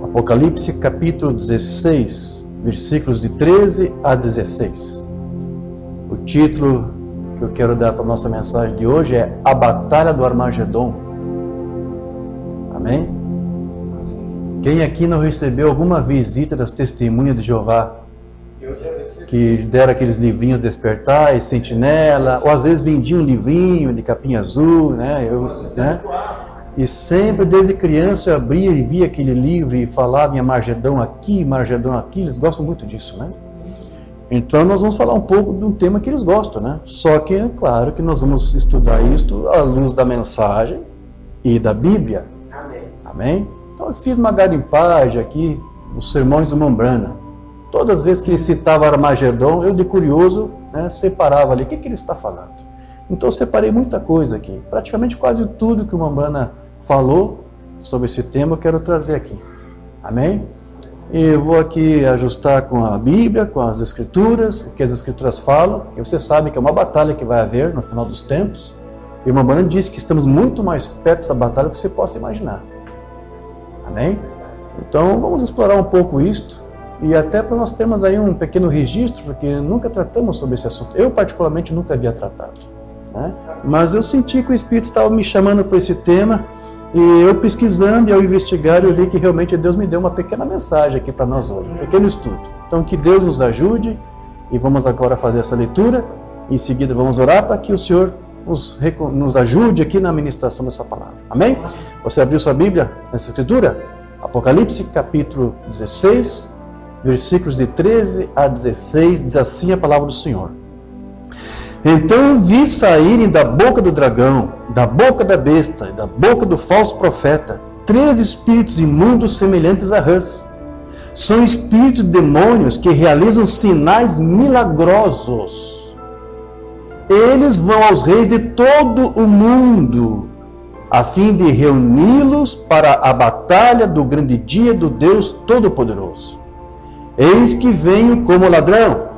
Apocalipse capítulo 16, versículos de 13 a 16. O título que eu quero dar para a nossa mensagem de hoje é A Batalha do Armagedon. Amém? Quem aqui não recebeu alguma visita das testemunhas de Jeová? Que deram aqueles livrinhos Despertar e Sentinela, ou às vezes vendiam um livrinho de capinha azul, né? E sempre, desde criança, eu abria e via aquele livro e falava em Armagedon aqui, eles gostam muito disso, né? Então nós vamos falar um pouco de um tema que eles gostam, né? Só que é claro que nós vamos estudar isto à luz da mensagem e da Bíblia. Amém. Amém? Então eu fiz uma garimpagem aqui, os sermões do Mombrana. Todas as vezes que ele citava Armagedon, eu de curioso, né, separava ali, o que ele está falando? Então eu separei muita coisa aqui, praticamente quase tudo que o Mombrana falou sobre esse tema eu quero trazer aqui. Amém? E eu vou aqui ajustar com a Bíblia, com as Escrituras, o que as Escrituras falam, porque você sabe que é uma batalha que vai haver no final dos tempos. E o Mombrana disse que estamos muito mais perto dessa batalha do que você possa imaginar. Amém? Então vamos explorar um pouco isto. E até para nós termos aí um pequeno registro, porque nunca tratamos sobre esse assunto. Eu, particularmente, nunca havia tratado, né? Mas eu senti que o Espírito estava me chamando para esse tema, e eu pesquisando e ao investigar, eu vi que realmente Deus me deu uma pequena mensagem aqui para nós hoje, um pequeno estudo. Então, que Deus nos ajude, e vamos agora fazer essa leitura, e em seguida vamos orar para que o Senhor nos ajude aqui na ministração dessa palavra. Amém? Você abriu sua Bíblia nessa Escritura? Apocalipse, capítulo 16, versículos de 13 a 16, diz assim a palavra do Senhor. Então vi saírem da boca do dragão, da boca da besta e da boca do falso profeta, 3 espíritos imundos semelhantes a rãs. São espíritos demônios que realizam sinais milagrosos. Eles vão aos reis de todo o mundo, a fim de reuni-los para a batalha do grande dia do Deus Todo-Poderoso. Eis que venho como ladrão.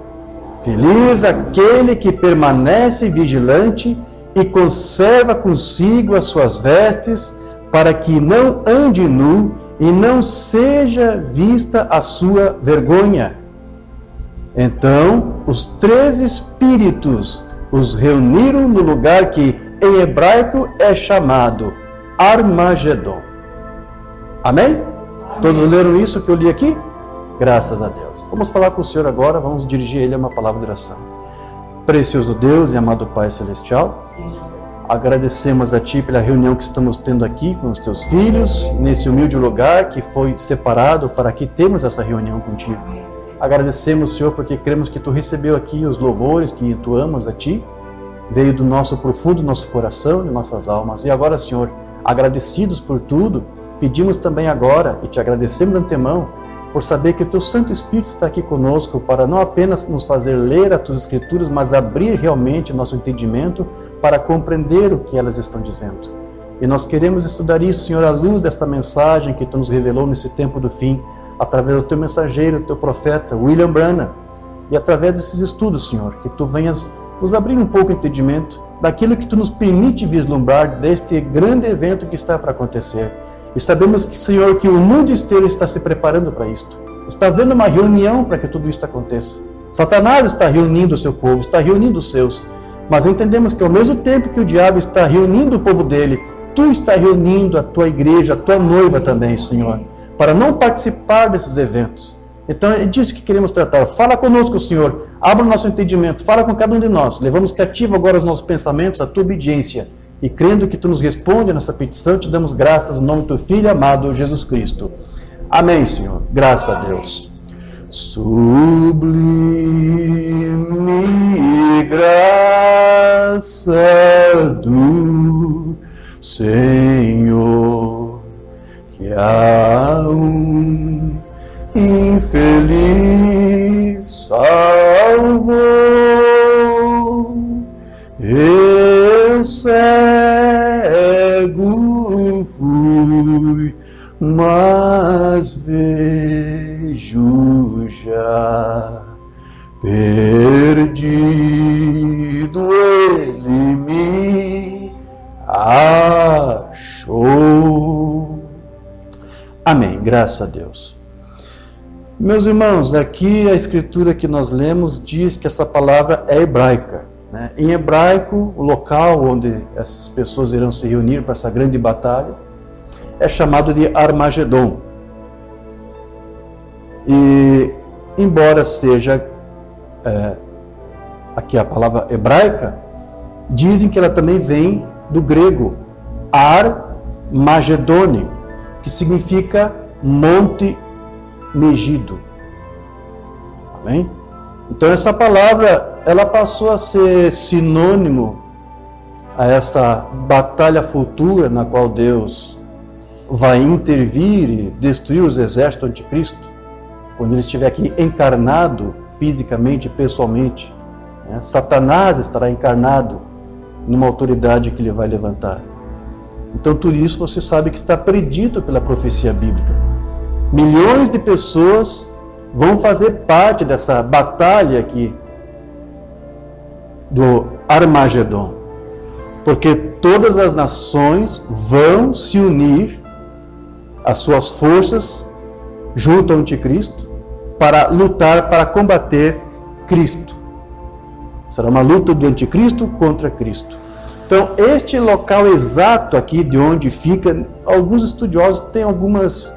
Feliz aquele que permanece vigilante e conserva consigo as suas vestes, para que não ande nu e não seja vista a sua vergonha. Então, os 3 espíritos os reuniram no lugar que em hebraico é chamado Armagedon. Amém? Todos leram isso que eu li aqui? Graças a Deus. Vamos falar com o Senhor agora, vamos dirigir Ele a uma palavra de oração. Precioso Deus e amado Pai Celestial, agradecemos a Ti pela reunião que estamos tendo aqui com os Teus filhos, nesse humilde lugar que foi separado para que temos essa reunião contigo. Agradecemos, Senhor, porque cremos que Tu recebeu aqui os louvores que entoamos a Ti, veio do nosso profundo nosso coração, de nossas almas. E agora, Senhor, agradecidos por tudo, pedimos também agora, e Te agradecemos de antemão, por saber que o Teu Santo Espírito está aqui conosco para não apenas nos fazer ler as Tuas Escrituras, mas abrir realmente nosso entendimento para compreender o que elas estão dizendo. E nós queremos estudar isso, Senhor, à luz desta mensagem que Tu nos revelou nesse tempo do fim, através do Teu mensageiro, do Teu profeta, William Branham, e através desses estudos, Senhor, que Tu venhas nos abrir um pouco o entendimento daquilo que Tu nos permite vislumbrar deste grande evento que está para acontecer. E sabemos que, Senhor, que o mundo inteiro está se preparando para isto. Está havendo uma reunião para que tudo isto aconteça. Satanás está reunindo o seu povo, está reunindo os seus. Mas entendemos que ao mesmo tempo que o diabo está reunindo o povo dele, Tu está reunindo a Tua igreja, a Tua noiva também, Senhor, para não participar desses eventos. Então é disso que queremos tratar. Fala conosco, Senhor, abra o nosso entendimento, fala com cada um de nós. Levamos cativo agora os nossos pensamentos, a Tua obediência. E crendo que Tu nos responde nessa petição, Te damos graças no nome do Teu Filho amado, Jesus Cristo. Amém, Senhor. Graças a Deus. Sublime graça do Senhor, que a um infeliz salvou. Eu cego fui, mas vejo já. Perdido ele me achou. Amém, graças a Deus. Meus irmãos, aqui a escritura que nós lemos diz que essa palavra é hebraica, né? Em hebraico, o local onde essas pessoas irão se reunir para essa grande batalha é chamado de Armagedon. E, embora seja aqui a palavra hebraica, dizem que ela também vem do grego Ar-Magedone, que significa Monte Megido. Amém? Então essa palavra, ela passou a ser sinônimo a essa batalha futura na qual Deus vai intervir e destruir os exércitos do anticristo, quando ele estiver aqui encarnado fisicamente, pessoalmente, né? Satanás estará encarnado numa autoridade que ele vai levantar. Então tudo isso você sabe que está predito pela profecia bíblica. Milhões de pessoas vão fazer parte dessa batalha aqui do Armagedon, porque todas as nações vão se unir as suas forças junto ao anticristo para lutar, para combater Cristo. Será uma luta do anticristo contra Cristo. Então, este local exato aqui de onde fica, alguns estudiosos têm algumas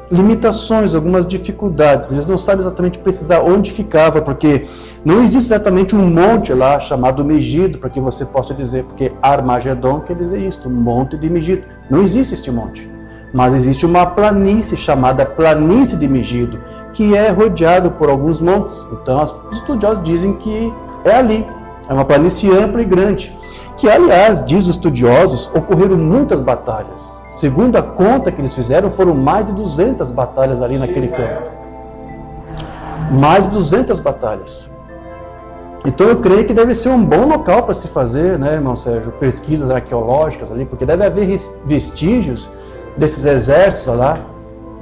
limitações, algumas dificuldades. Eles não sabem exatamente precisar onde ficava, porque não existe exatamente um monte lá chamado Megido, para que você possa dizer, porque Armagedon quer dizer isto, monte de Megido. Não existe este monte, mas existe uma planície chamada Planície de Megido, que é rodeado por alguns montes. Então, os estudiosos dizem que é ali, é uma planície ampla e grande, que, aliás, diz os estudiosos, ocorreram muitas batalhas. Segundo a conta que eles fizeram, foram mais de 200 batalhas ali naquele campo. Mais de 200 batalhas. Então eu creio que deve ser um bom local para se fazer, né, irmão Sérgio, pesquisas arqueológicas ali, porque deve haver vestígios desses exércitos lá,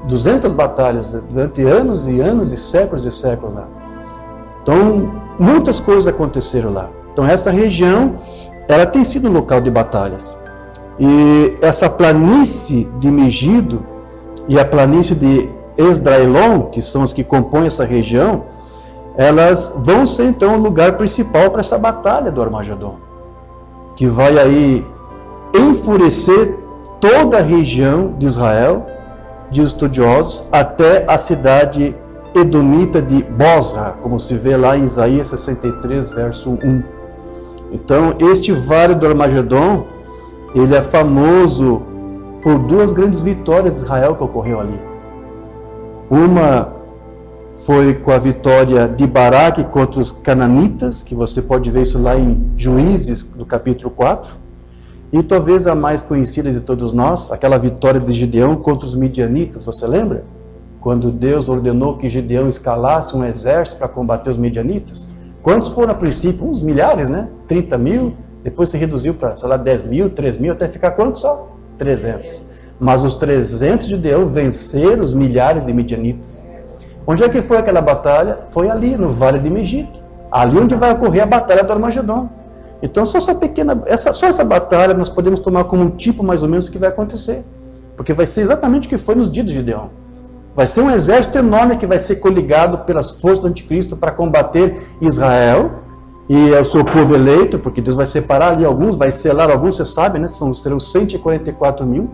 200 batalhas durante anos e anos e séculos lá. Então, muitas coisas aconteceram lá. Então essa região, ela tem sido um local de batalhas. E essa planície de Megido e a planície de Esdraelon, que são as que compõem essa região, elas vão ser então o lugar principal para essa batalha do Armagedon, que vai aí enfurecer toda a região de Israel, diz estudiosos, até a cidade edomita de Bosra, como se vê lá em Isaías 63, verso 1. Então, este vale do Armagedon, ele é famoso por duas grandes vitórias de Israel que ocorreu ali. Uma foi com a vitória de Baraque contra os cananitas, que você pode ver isso lá em Juízes, do capítulo 4. E talvez a mais conhecida de todos nós, aquela vitória de Gideão contra os midianitas, você lembra? Quando Deus ordenou que Gideão escalasse um exército para combater os midianitas. Quantos foram a princípio? Uns milhares, né? 30 mil, depois se reduziu para, sei lá, 10 mil, 3 mil, até ficar quantos só? 300. Mas os 300 de Deus venceram os milhares de midianitas. Onde é que foi aquela batalha? Foi ali, no Vale de Megido. Ali onde vai ocorrer a batalha do Armagedon. Então, só essa batalha nós podemos tomar como um tipo mais ou menos do que vai acontecer. Porque vai ser exatamente o que foi nos dias de Gideão. Vai ser um exército enorme que vai ser coligado pelas forças do anticristo para combater Israel e o seu povo eleito, porque Deus vai separar ali alguns, vai selar alguns, você sabe, né? Serão 144 mil.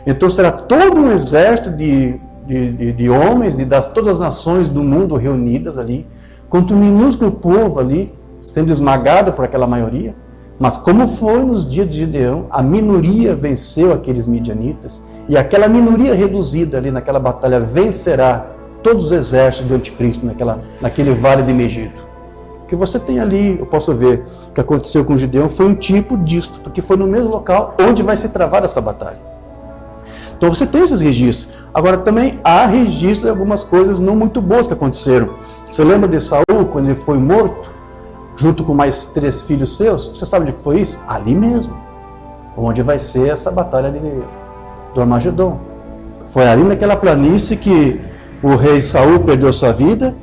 Então será todo um exército de homens, todas as nações do mundo reunidas ali, contra um minúsculo povo ali, sendo esmagado por aquela maioria. Mas como foi nos dias de Gideão, a minoria venceu aqueles midianitas, e aquela minoria reduzida ali naquela batalha vencerá todos os exércitos do anticristo naquele vale de Megido. O que você tem ali, eu posso ver, que aconteceu com Gideão, foi um tipo disto, porque foi no mesmo local onde vai se travar essa batalha. Então você tem esses registros. Agora também há registros de algumas coisas não muito boas que aconteceram. Você lembra de Saul, quando ele foi morto, junto com mais 3 filhos seus? Você sabe onde foi isso? Ali mesmo, onde vai ser essa batalha do Armagedon. Foi ali naquela planície que o rei Saul perdeu sua vida,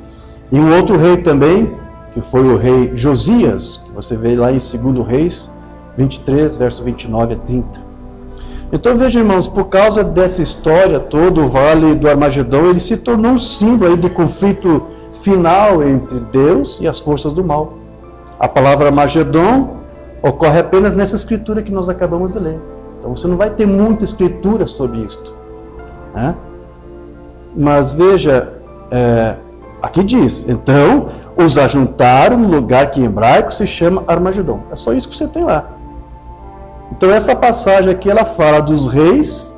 e um outro rei também, que foi o rei Josias, que você vê lá em 2 Reis 23, verso 29 a 30. Então veja, irmãos, por causa dessa história toda, o Vale do Armagedon, ele se tornou um símbolo aí de conflito final entre Deus e as forças do mal. A palavra Armagedon ocorre apenas nessa escritura que nós acabamos de ler. Então você não vai ter muita escritura sobre isto, né? Mas veja, aqui diz, então os ajuntaram no lugar que em hebraico se chama Armagedon. É só isso que você tem lá. Então essa passagem aqui, ela fala dos reis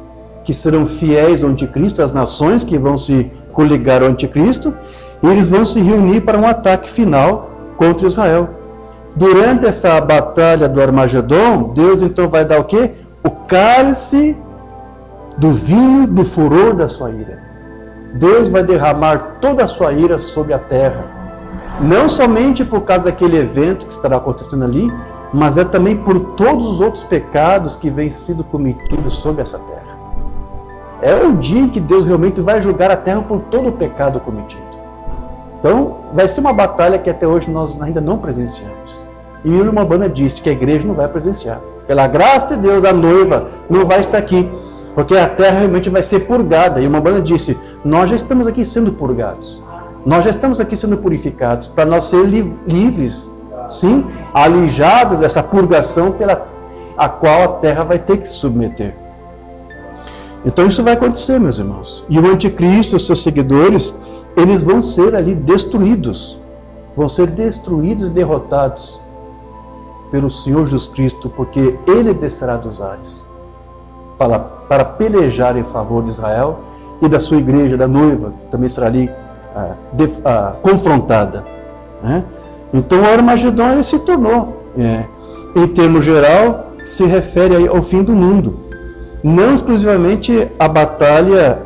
que serão fiéis ao anticristo, as nações que vão se coligar ao anticristo, e eles vão se reunir para um ataque final contra Israel. Durante essa batalha do Armagedon, Deus então vai dar o quê? O cálice do vinho do furor da sua ira. Deus vai derramar toda a sua ira sobre a terra. Não somente por causa daquele evento que estará acontecendo ali, mas é também por todos os outros pecados que vêm sido cometidos sobre essa terra. É o dia em que Deus realmente vai julgar a terra por todo o pecado cometido. Então, vai ser uma batalha que até hoje nós ainda não presenciamos. E William Umbanda disse que a igreja não vai presenciar. Pela graça de Deus, a noiva não vai estar aqui, porque a terra realmente vai ser purgada. E Umbanda disse, nós já estamos aqui sendo purgados. Nós já estamos aqui sendo purificados, para nós ser livres, sim, alijados dessa purgação pela a qual a terra vai ter que se submeter. Então isso vai acontecer, meus irmãos. E o anticristo e os seus seguidores, eles vão ser ali destruídos. Vão ser destruídos e derrotados pelo Senhor Jesus Cristo, porque Ele descerá dos ares para pelejar em favor de Israel e da sua igreja, da noiva, que também será ali confrontada, né? Então o Armagedon ele se tornou, em termo geral, se refere ao fim do mundo. Não exclusivamente a batalha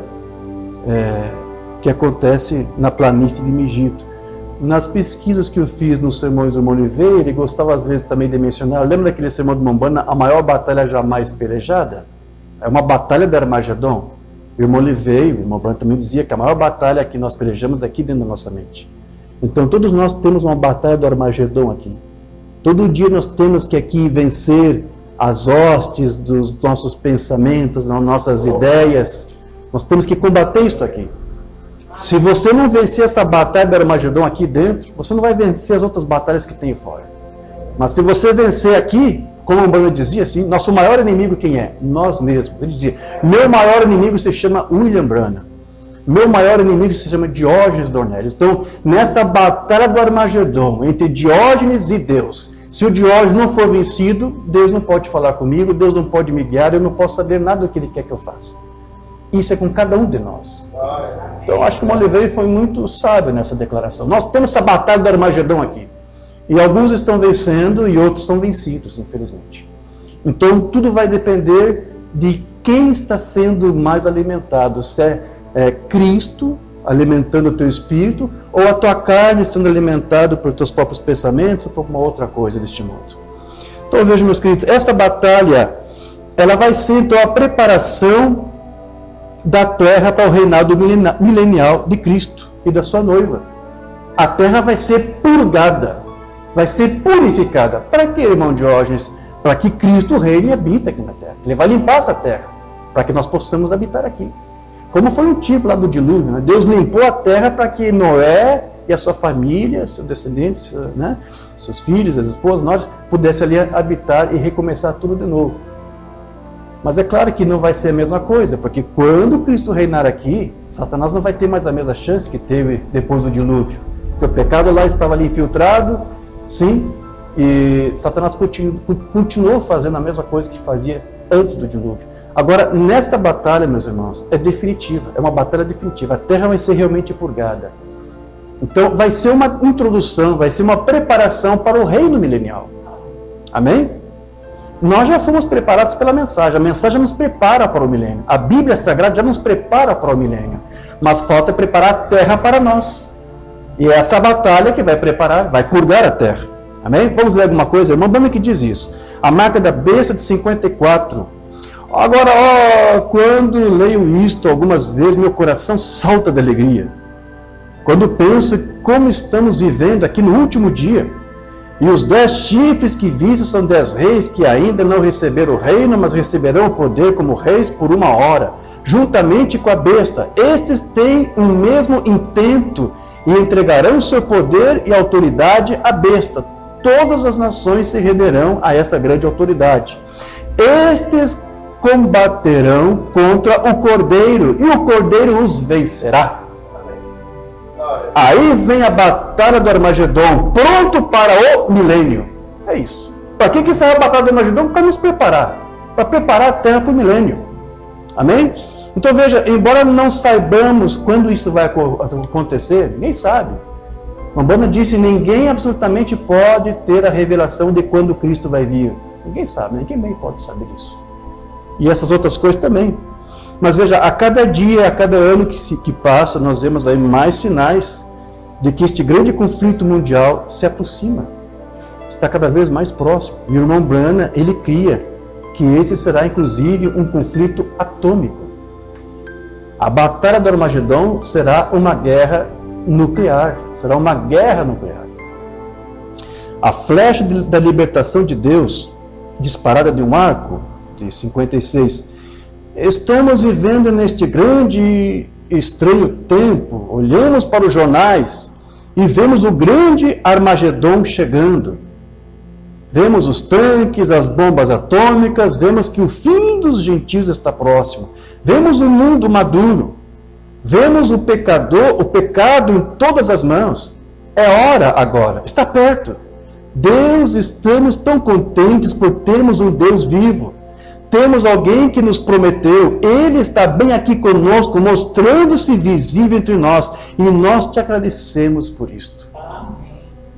que acontece na planície de Megiddo. Nas pesquisas que eu fiz nos sermões do irmão Oliveira, ele gostava às vezes também de mencionar, lembra daquele sermão do Umbanda, a maior batalha jamais pelejada? É uma batalha de Armagedon. O irmão Oliveira, o irmão Branco também dizia que a maior batalha que nós pelejamos é aqui dentro da nossa mente. Então todos nós temos uma batalha do Armagedon aqui. Todo dia nós temos que aqui vencer as hostes dos nossos pensamentos, das nossas ideias. Nós temos que combater isso aqui. Se você não vencer essa batalha do Armagedon aqui dentro, você não vai vencer as outras batalhas que tem fora. Mas se você vencer aqui, como o Umbanda dizia assim, nosso maior inimigo quem é? Nós mesmos. Ele dizia, meu maior inimigo se chama William Branham. Meu maior inimigo se chama Diógenes Dornelles. Então, nessa batalha do Armagedon, entre Diógenes e Deus, se o Diógenes não for vencido, Deus não pode falar comigo, Deus não pode me guiar, eu não posso saber nada do que Ele quer que eu faça. Isso é com cada um de nós. Então, acho que o Oliveira foi muito sábio nessa declaração. Nós temos essa batalha do Armagedon aqui. E alguns estão vencendo e outros são vencidos, infelizmente. Então, tudo vai depender de quem está sendo mais alimentado. Se é Cristo alimentando o teu espírito, ou a tua carne sendo alimentada por teus próprios pensamentos, ou por alguma outra coisa deste mundo. Então, veja, meus queridos, essa batalha, ela vai ser, então, a preparação da terra para o reinado milenial de Cristo e da sua noiva. A terra vai ser purgada, vai ser purificada. Para que, irmão Diógenes? Para que Cristo reine e habite aqui na terra. Ele vai limpar essa terra, para que nós possamos habitar aqui. Como foi um tipo lá do dilúvio, né? Deus limpou a terra para que Noé e a sua família, seus descendentes, né? Seus filhos, as esposas, nós pudessem ali habitar e recomeçar tudo de novo. Mas é claro que não vai ser a mesma coisa, porque quando Cristo reinar aqui, Satanás não vai ter mais a mesma chance que teve depois do dilúvio. Porque o pecado lá estava ali infiltrado, sim, e Satanás continuou fazendo a mesma coisa que fazia antes do dilúvio. Agora, nesta batalha, meus irmãos, é definitiva, é uma batalha definitiva. A terra vai ser realmente purgada. Então, vai ser uma introdução, vai ser uma preparação para o reino milenial. Amém? Nós já fomos preparados pela mensagem. A mensagem nos prepara para o milênio. A Bíblia Sagrada já nos prepara para o milênio. Mas falta preparar a terra para nós. E é essa batalha que vai preparar, vai purgar a terra. Amém? Vamos ler alguma coisa? Irmão Branham que diz isso. A marca da besta de 54. Agora, quando leio isto, algumas vezes meu coração salta de alegria. Quando penso como estamos vivendo aqui no último dia. E os 10 chifres que viste são 10 reis que ainda não receberam o reino, mas receberão o poder como reis por 1 hora, juntamente com a besta. Estes têm o mesmo intento e entregarão seu poder e autoridade à besta. Todas as nações se renderão a essa grande autoridade. Estes combaterão contra o Cordeiro, e o Cordeiro os vencerá. Aí vem a batalha do Armagedon, pronto para o milênio. É isso. Para que será a batalha do Armagedon? Para nos preparar. Para preparar a terra para o milênio. Amém? Então veja, embora não saibamos quando isso vai acontecer, ninguém sabe. Rambana disse, ninguém absolutamente pode ter a revelação de quando Cristo vai vir. Ninguém sabe, ninguém pode saber isso. E essas outras coisas também. Mas veja, a cada dia, a cada ano que passa, nós vemos aí mais sinais de que este grande conflito mundial se aproxima. Está cada vez mais próximo. E o irmão Branham, ele cria que esse será inclusive um conflito atômico. A batalha do Armagedon será uma guerra nuclear. Será uma guerra nuclear. A flecha da libertação de Deus, disparada de um arco, de 56, estamos vivendo neste grande e estranho tempo, olhamos para os jornais e vemos o grande Armagedon chegando. Vemos os tanques, as bombas atômicas, vemos que o fim dos gentios está próximo. Vemos o mundo maduro. Vemos o pecado em todas as mãos. É hora agora, está perto. Deus, estamos tão contentes por termos um Deus vivo. Temos alguém que nos prometeu, Ele está bem aqui conosco, mostrando-se visível entre nós, e nós te agradecemos por isto.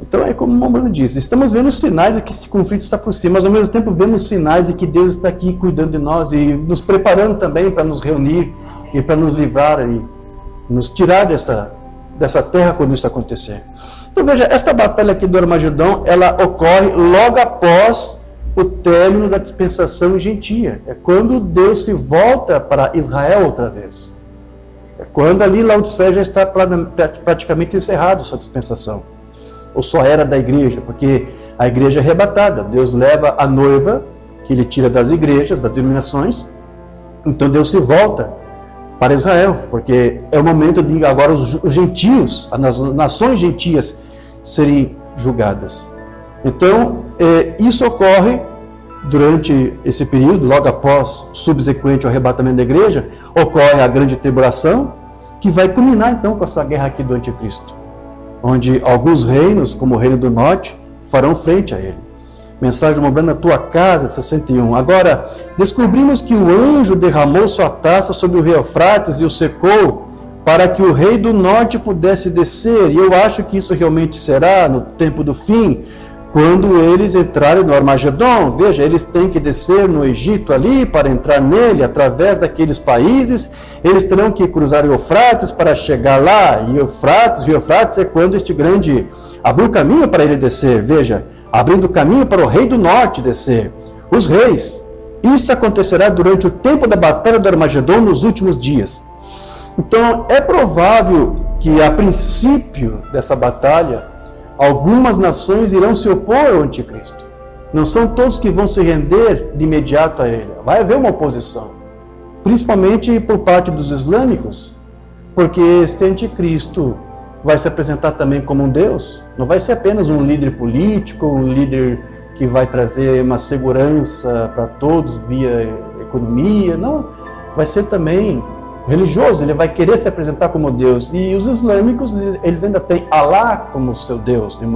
Então é como o Mombrano disse, estamos vendo sinais de que esse conflito está por cima, mas ao mesmo tempo vemos sinais de que Deus está aqui cuidando de nós e nos preparando também para nos reunir e para nos livrar e nos tirar dessa terra quando isso acontecer. Então veja, esta batalha aqui do Armagedon, ela ocorre logo após o término da dispensação gentia. É quando Deus se volta para Israel outra vez. É quando ali Laodiceia já está praticamente encerrada a sua dispensação. Ou só era da igreja, porque a igreja é arrebatada. Deus leva a noiva, que ele tira das igrejas, das denominações. Então Deus se volta para Israel, porque é o momento de agora os gentios, as nações gentias serem julgadas. Então, isso ocorre durante esse período, logo após, subsequente ao arrebatamento da igreja, ocorre a grande tribulação, que vai culminar então com essa guerra aqui do anticristo, onde alguns reinos, como o reino do norte, farão frente a ele. Mensagem Mombrana na tua casa, 61. Agora, descobrimos que o anjo derramou sua taça sobre o rio Eufrates e o secou, para que o rei do norte pudesse descer, e eu acho que isso realmente será no tempo do fim, quando eles entrarem no Armagedon. Veja, eles têm que descer no Egito ali, para entrar nele, através daqueles países, eles terão que cruzar o Eufrates para chegar lá, e o Eufrates é quando este grande abriu caminho para ele descer, veja, abrindo caminho para o rei do norte descer. Os reis, isso acontecerá durante o tempo da batalha do Armagedon nos últimos dias. Então, é provável que a princípio dessa batalha, algumas nações irão se opor ao anticristo. Não são todos que vão se render de imediato a ele. Vai haver uma oposição, principalmente por parte dos islâmicos, porque este anticristo vai se apresentar também como um Deus. Não vai ser apenas um líder político, um líder que vai trazer uma segurança para todos via economia. Não, vai ser também religioso, ele vai querer se apresentar como Deus. E os islâmicos, eles ainda têm Alá como seu Deus, e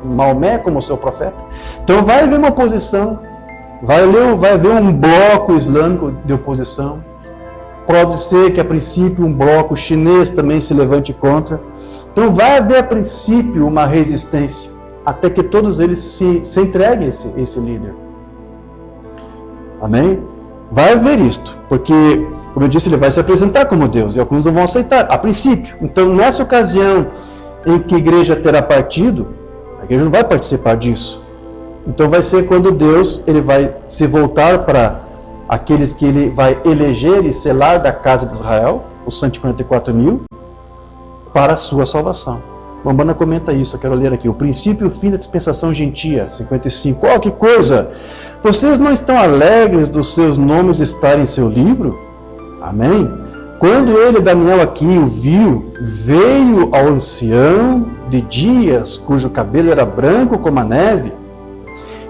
Maomé como seu profeta. Então vai haver uma oposição, vai haver um bloco islâmico de oposição. Pode ser que a princípio um bloco chinês também se levante contra. Então vai haver a princípio uma resistência, até que todos eles se entreguem a esse líder. Amém? Vai haver isto, porque, como eu disse, ele vai se apresentar como Deus, e alguns não vão aceitar, a princípio. Então, nessa ocasião em que a igreja terá partido, a igreja não vai participar disso. Então, vai ser quando Deus ele vai se voltar para aqueles que ele vai eleger e selar da casa de Israel, os 144 mil, para a sua salvação. Umbanda comenta isso, eu quero ler aqui. O princípio e o fim da dispensação gentia, 55. Oh, que coisa! Vocês não estão alegres dos seus nomes estarem em seu livro? Amém? Quando ele, Daniel, aqui o viu, veio ao ancião de dias, cujo cabelo era branco como a neve,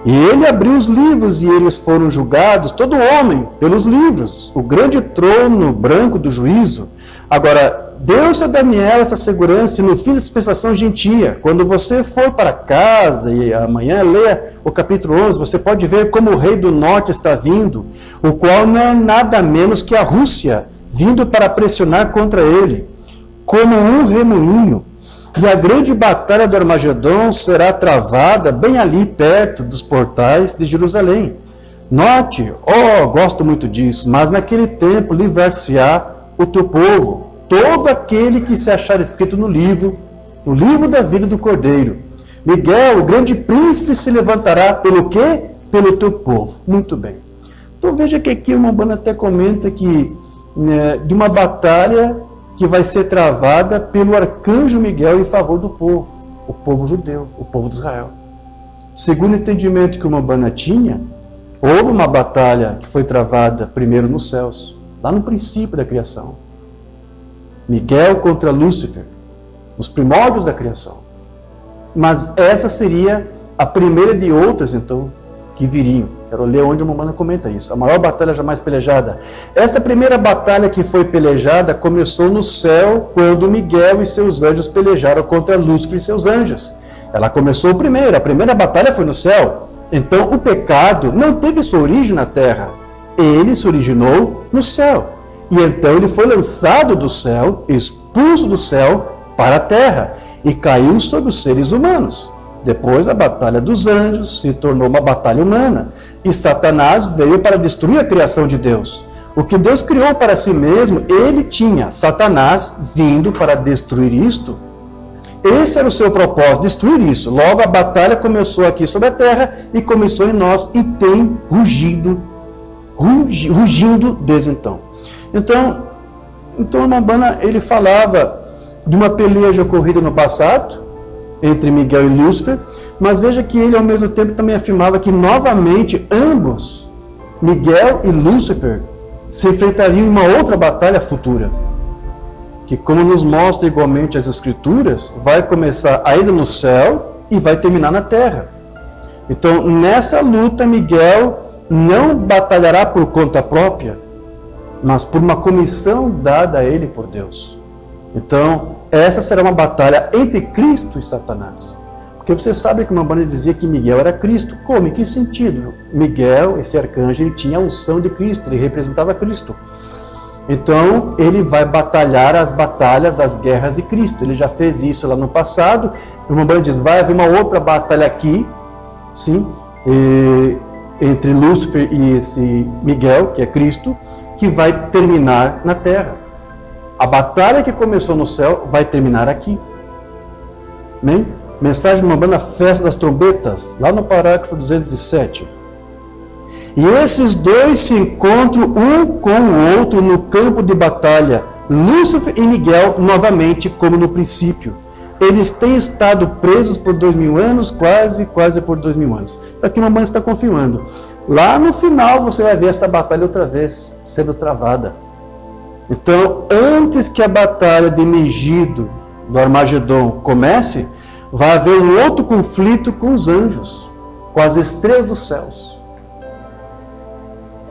e ele abriu os livros e eles foram julgados, todo homem, pelos livros, o grande trono branco do juízo. Agora, deu-se a Daniel essa segurança e no fim da dispensação gentia. Quando você for para casa e amanhã leia o capítulo 11, você pode ver como o rei do norte está vindo, o qual não é nada menos que a Rússia, vindo para pressionar contra ele, como um remoinho. E a grande batalha do Armagedon será travada bem ali perto dos portais de Jerusalém. Note, gosto muito disso, mas naquele tempo livrar-se-á o teu povo, todo aquele que se achar escrito no livro da vida do Cordeiro. Miguel, o grande príncipe, se levantará pelo quê? Pelo teu povo. Muito bem. Então veja que aqui uma Umbanda até comenta que de uma batalha que vai ser travada pelo arcanjo Miguel em favor do povo, o povo judeu, o povo de Israel. Segundo o entendimento que uma Umbanda tinha, houve uma batalha que foi travada primeiro nos céus, lá no princípio da criação. Miguel contra Lúcifer, nos primórdios da criação. Mas essa seria a primeira de outras, então, que viriam. Quero ler onde uma Umbanda comenta isso. A maior batalha jamais pelejada. Esta primeira batalha que foi pelejada começou no céu, quando Miguel e seus anjos pelejaram contra Lúcifer e seus anjos. Ela começou primeiro, a primeira batalha foi no céu. Então o pecado não teve sua origem na terra. Ele se originou no céu. E então ele foi lançado do céu, expulso do céu para a terra, e caiu sobre os seres humanos. Depois a batalha dos anjos se tornou uma batalha humana, e Satanás veio para destruir a criação de Deus. O que Deus criou para si mesmo, ele tinha. Satanás vindo para destruir isto. Esse era o seu propósito, destruir isso. Logo a batalha começou aqui sobre a terra, e começou em nós, e tem rugindo desde então. Então o Umbanda, ele falava de uma peleja ocorrida no passado, entre Miguel e Lúcifer, mas veja que ele ao mesmo tempo também afirmava que novamente ambos, Miguel e Lúcifer, se enfrentariam em uma outra batalha futura, que, como nos mostra igualmente as Escrituras, vai começar ainda no céu e vai terminar na terra. Então nessa luta Miguel não batalhará por conta própria, mas por uma comissão dada a ele por Deus. Então, essa será uma batalha entre Cristo e Satanás. Porque você sabe que uma Umbanda dizia que Miguel era Cristo. Como? Em que sentido? Miguel, esse arcanjo, ele tinha a unção de Cristo, ele representava Cristo. Então, ele vai batalhar as batalhas, as guerras de Cristo. Ele já fez isso lá no passado. E uma Umbanda diz, vai haver uma outra batalha aqui, sim, entre Lúcifer e esse Miguel, que é Cristo, que vai terminar na terra. A batalha que começou no céu vai terminar aqui. Amém? Mensagem de uma Umbanda, Festa das Trombetas, lá no parágrafo 207. E esses dois se encontram um com o outro no campo de batalha, Lúcifer e Miguel, novamente, como no princípio. Eles têm estado presos por 2000 anos, quase por 2000 anos. Aqui uma Umbanda está confirmando. Lá no final você vai ver essa batalha outra vez sendo travada. Então, antes que a batalha de Megido, do Armagedon, comece, vai haver um outro conflito com os anjos, com as estrelas dos céus.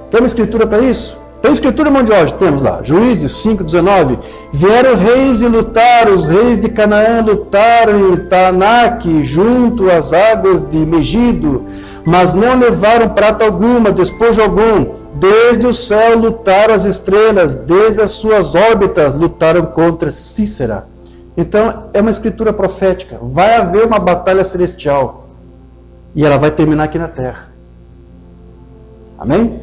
Tem uma escritura para isso? Tem escritura, irmão de hoje? Temos lá, Juízes 5:19. Vieram reis e lutaram, os reis de Canaã lutaram em Taanaque, junto às águas de Megido, mas não levaram prata alguma, despojo algum. Desde o céu lutaram as estrelas, desde as suas órbitas lutaram contra Cícera. Então é uma escritura profética. Vai haver uma batalha celestial e ela vai terminar aqui na terra. Amém?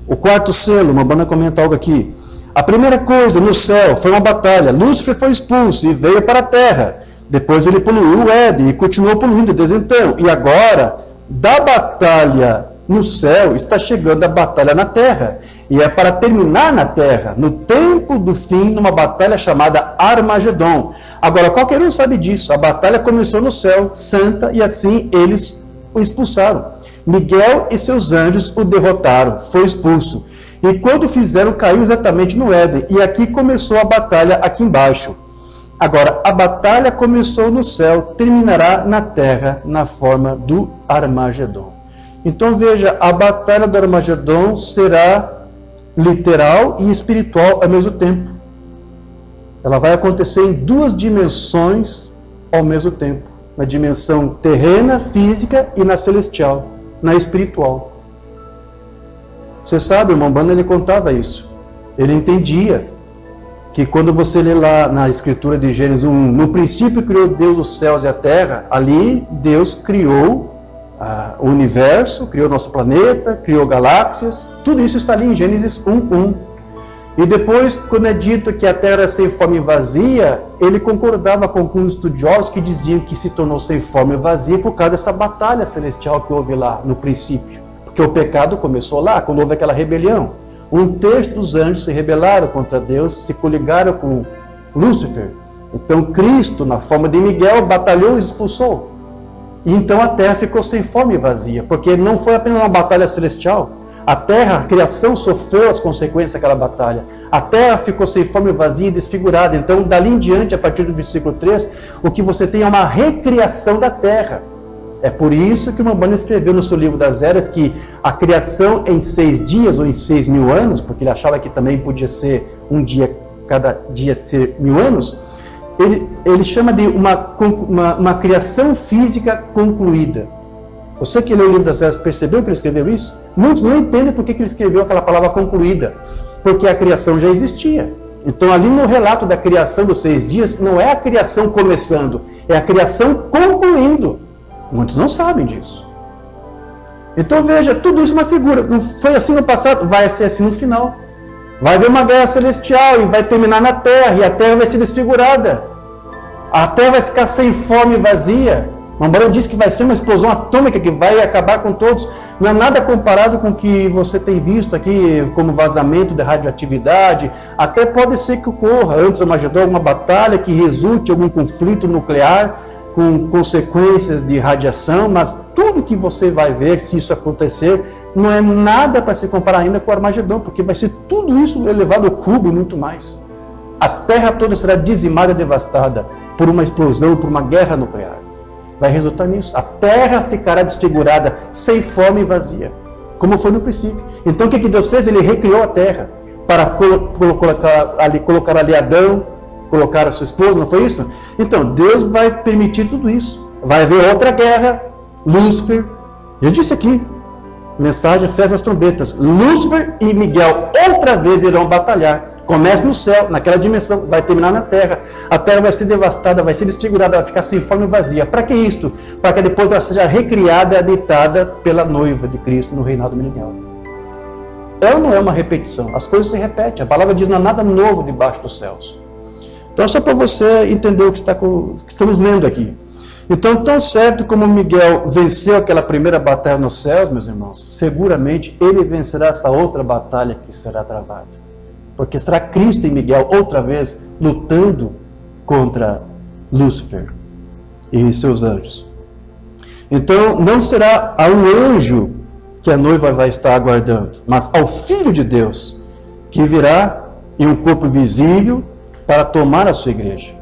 O quarto selo, uma Umbanda comenta algo aqui. A primeira coisa no céu foi uma batalha. Lúcifer foi expulso e veio para a terra. Depois ele poluiu o Éden e continuou poluindo desde então. E agora, da batalha no céu, está chegando a batalha na terra. E é para terminar na terra, no tempo do fim, numa batalha chamada Armagedon. Agora, qualquer um sabe disso. A batalha começou no céu, santa, e assim eles o expulsaram. Miguel e seus anjos o derrotaram, foi expulso. E quando fizeram, caiu exatamente no Éden. E aqui começou a batalha aqui embaixo. Agora, a batalha começou no céu, terminará na terra, na forma do Armagedon. Então veja, a batalha do Armagedon será literal e espiritual ao mesmo tempo. Ela vai acontecer em duas dimensões ao mesmo tempo. Na dimensão terrena, física, e na celestial, na espiritual. Você sabe, o irmão Branham, ele contava isso. Ele entendia que quando você lê lá na escritura de Gênesis 1, no princípio criou Deus os céus e a terra, ali Deus criou o universo, criou nosso planeta, criou galáxias, tudo isso está ali em Gênesis 1:1. E depois, quando é dito que a terra era sem forma e vazia, ele concordava com alguns estudiosos que diziam que se tornou sem forma e vazia por causa dessa batalha celestial que houve lá no princípio. Porque o pecado começou lá, quando houve aquela rebelião. Um terço dos anjos se rebelaram contra Deus, se coligaram com Lúcifer. Então Cristo, na forma de Miguel, batalhou e expulsou. E então a terra ficou sem forma e vazia, porque não foi apenas uma batalha celestial. A terra, a criação, sofreu as consequências daquela batalha. A terra ficou sem forma e vazia e desfigurada. Então, dali em diante, a partir do versículo 3, o que você tem é uma recriação da terra. É por isso que o Mambana escreveu no seu livro das Eras que a criação em 6 dias, ou em 6.000 anos, porque ele achava que também podia ser um dia, cada dia ser 1.000 anos, ele chama de uma criação física concluída. Você que leu o livro das Eras percebeu que ele escreveu isso? Muitos não entendem por que ele escreveu aquela palavra concluída, porque a criação já existia. Então ali no relato da criação dos 6 dias, não é a criação começando, é a criação concluindo. Muitos não sabem disso. Então veja, tudo isso é uma figura. Não foi assim no passado, vai ser assim no final. Vai haver uma guerra celestial e vai terminar na terra, e a terra vai ser desfigurada. A terra vai ficar sem forma e vazia. Mambarão diz que vai ser uma explosão atômica que vai acabar com todos. Não é nada comparado com o que você tem visto aqui como vazamento de radioatividade. Até pode ser que ocorra antes do Armagedon alguma batalha que resulte em algum conflito nuclear com consequências de radiação, mas tudo que você vai ver, se isso acontecer, não é nada para se comparar ainda com o Armagedon, porque vai ser tudo isso elevado ao cubo e muito mais. A Terra toda será dizimada e devastada por uma explosão, por uma guerra nuclear. Vai resultar nisso. A Terra ficará desfigurada, sem forma e vazia, como foi no princípio. Então o que Deus fez? Ele recriou a Terra para colocar ali Adão, colocar a sua esposa, não foi isso? Então, Deus vai permitir tudo isso. Vai haver outra guerra, Lúcifer. Eu disse aqui, mensagem, fez as trombetas. Lúcifer e Miguel outra vez irão batalhar. Começa no céu, naquela dimensão, vai terminar na terra. A terra vai ser devastada, vai ser desfigurada, vai ficar sem forma e vazia. Para que isto? Para que depois ela seja recriada e habitada pela noiva de Cristo no reinado milenial. Ou não é uma repetição? As coisas se repetem. A palavra diz, não há nada novo debaixo dos céus. Então, só para você entender o que estamos lendo aqui. Então, tão certo como Miguel venceu aquela primeira batalha nos céus, meus irmãos, seguramente ele vencerá essa outra batalha que será travada. Porque será Cristo e Miguel outra vez lutando contra Lúcifer e seus anjos. Então, não será a um anjo que a noiva vai estar aguardando, mas ao Filho de Deus, que virá em um corpo visível, para tomar a sua igreja.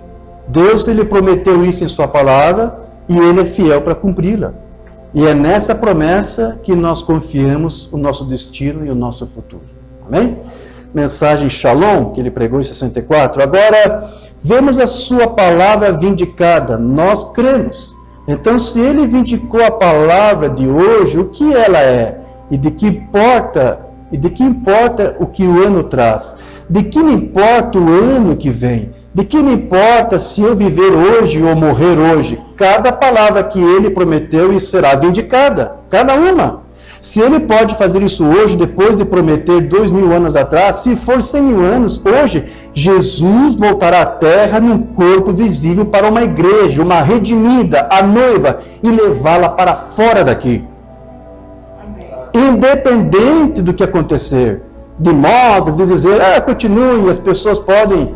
Deus ele prometeu isso em sua palavra e ele é fiel para cumpri-la. E é nessa promessa que nós confiamos o nosso destino e o nosso futuro. Amém? Mensagem Shalom, que ele pregou em 64. Agora, vemos a sua palavra vindicada. Nós cremos. Então, se ele vindicou a palavra de hoje, o que ela é? E de que importa o que o ano traz? De que me importa o ano que vem? De que me importa se eu viver hoje ou morrer hoje? Cada palavra que ele prometeu e será vindicada, cada uma. Se ele pode fazer isso hoje, depois de prometer 2.000 anos atrás, se for 100.000 anos, hoje, Jesus voltará à terra num corpo visível para uma igreja, uma redimida, a noiva, e levá-la para fora daqui. Independente do que acontecer, de modas, de dizer, continue, as pessoas podem,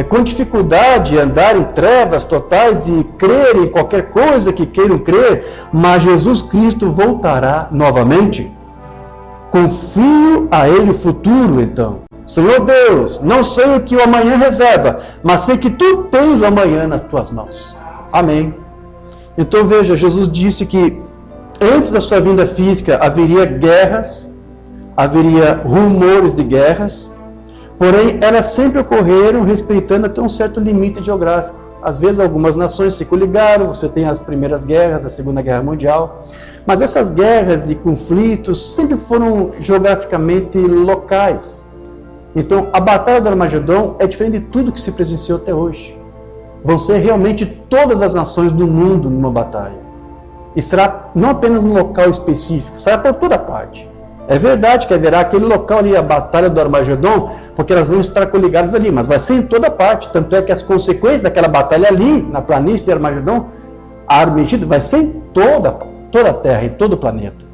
com dificuldade, andar em trevas totais e crer em qualquer coisa que queiram crer, mas Jesus Cristo voltará novamente. Confio a Ele o futuro, então. Senhor Deus, não sei o que o amanhã reserva, mas sei que Tu tens o amanhã nas Tuas mãos. Amém. Então veja, Jesus disse que antes da sua vinda física haveria guerras, haveria rumores de guerras, porém elas sempre ocorreram respeitando até um certo limite geográfico. Às vezes algumas nações se coligaram, você tem as primeiras guerras, a Segunda Guerra Mundial, mas essas guerras e conflitos sempre foram geograficamente locais. Então a Batalha do Armagedon é diferente de tudo que se presenciou até hoje. Vão ser realmente todas as nações do mundo numa batalha. E será não apenas um local específico, será por toda parte. É verdade que haverá aquele local ali, a Batalha do Armagedon, porque elas vão estar coligadas ali, mas vai ser em toda parte. Tanto é que as consequências daquela batalha ali, na planície de Armagedon, Armagedon vai ser em toda a Terra, em todo o planeta.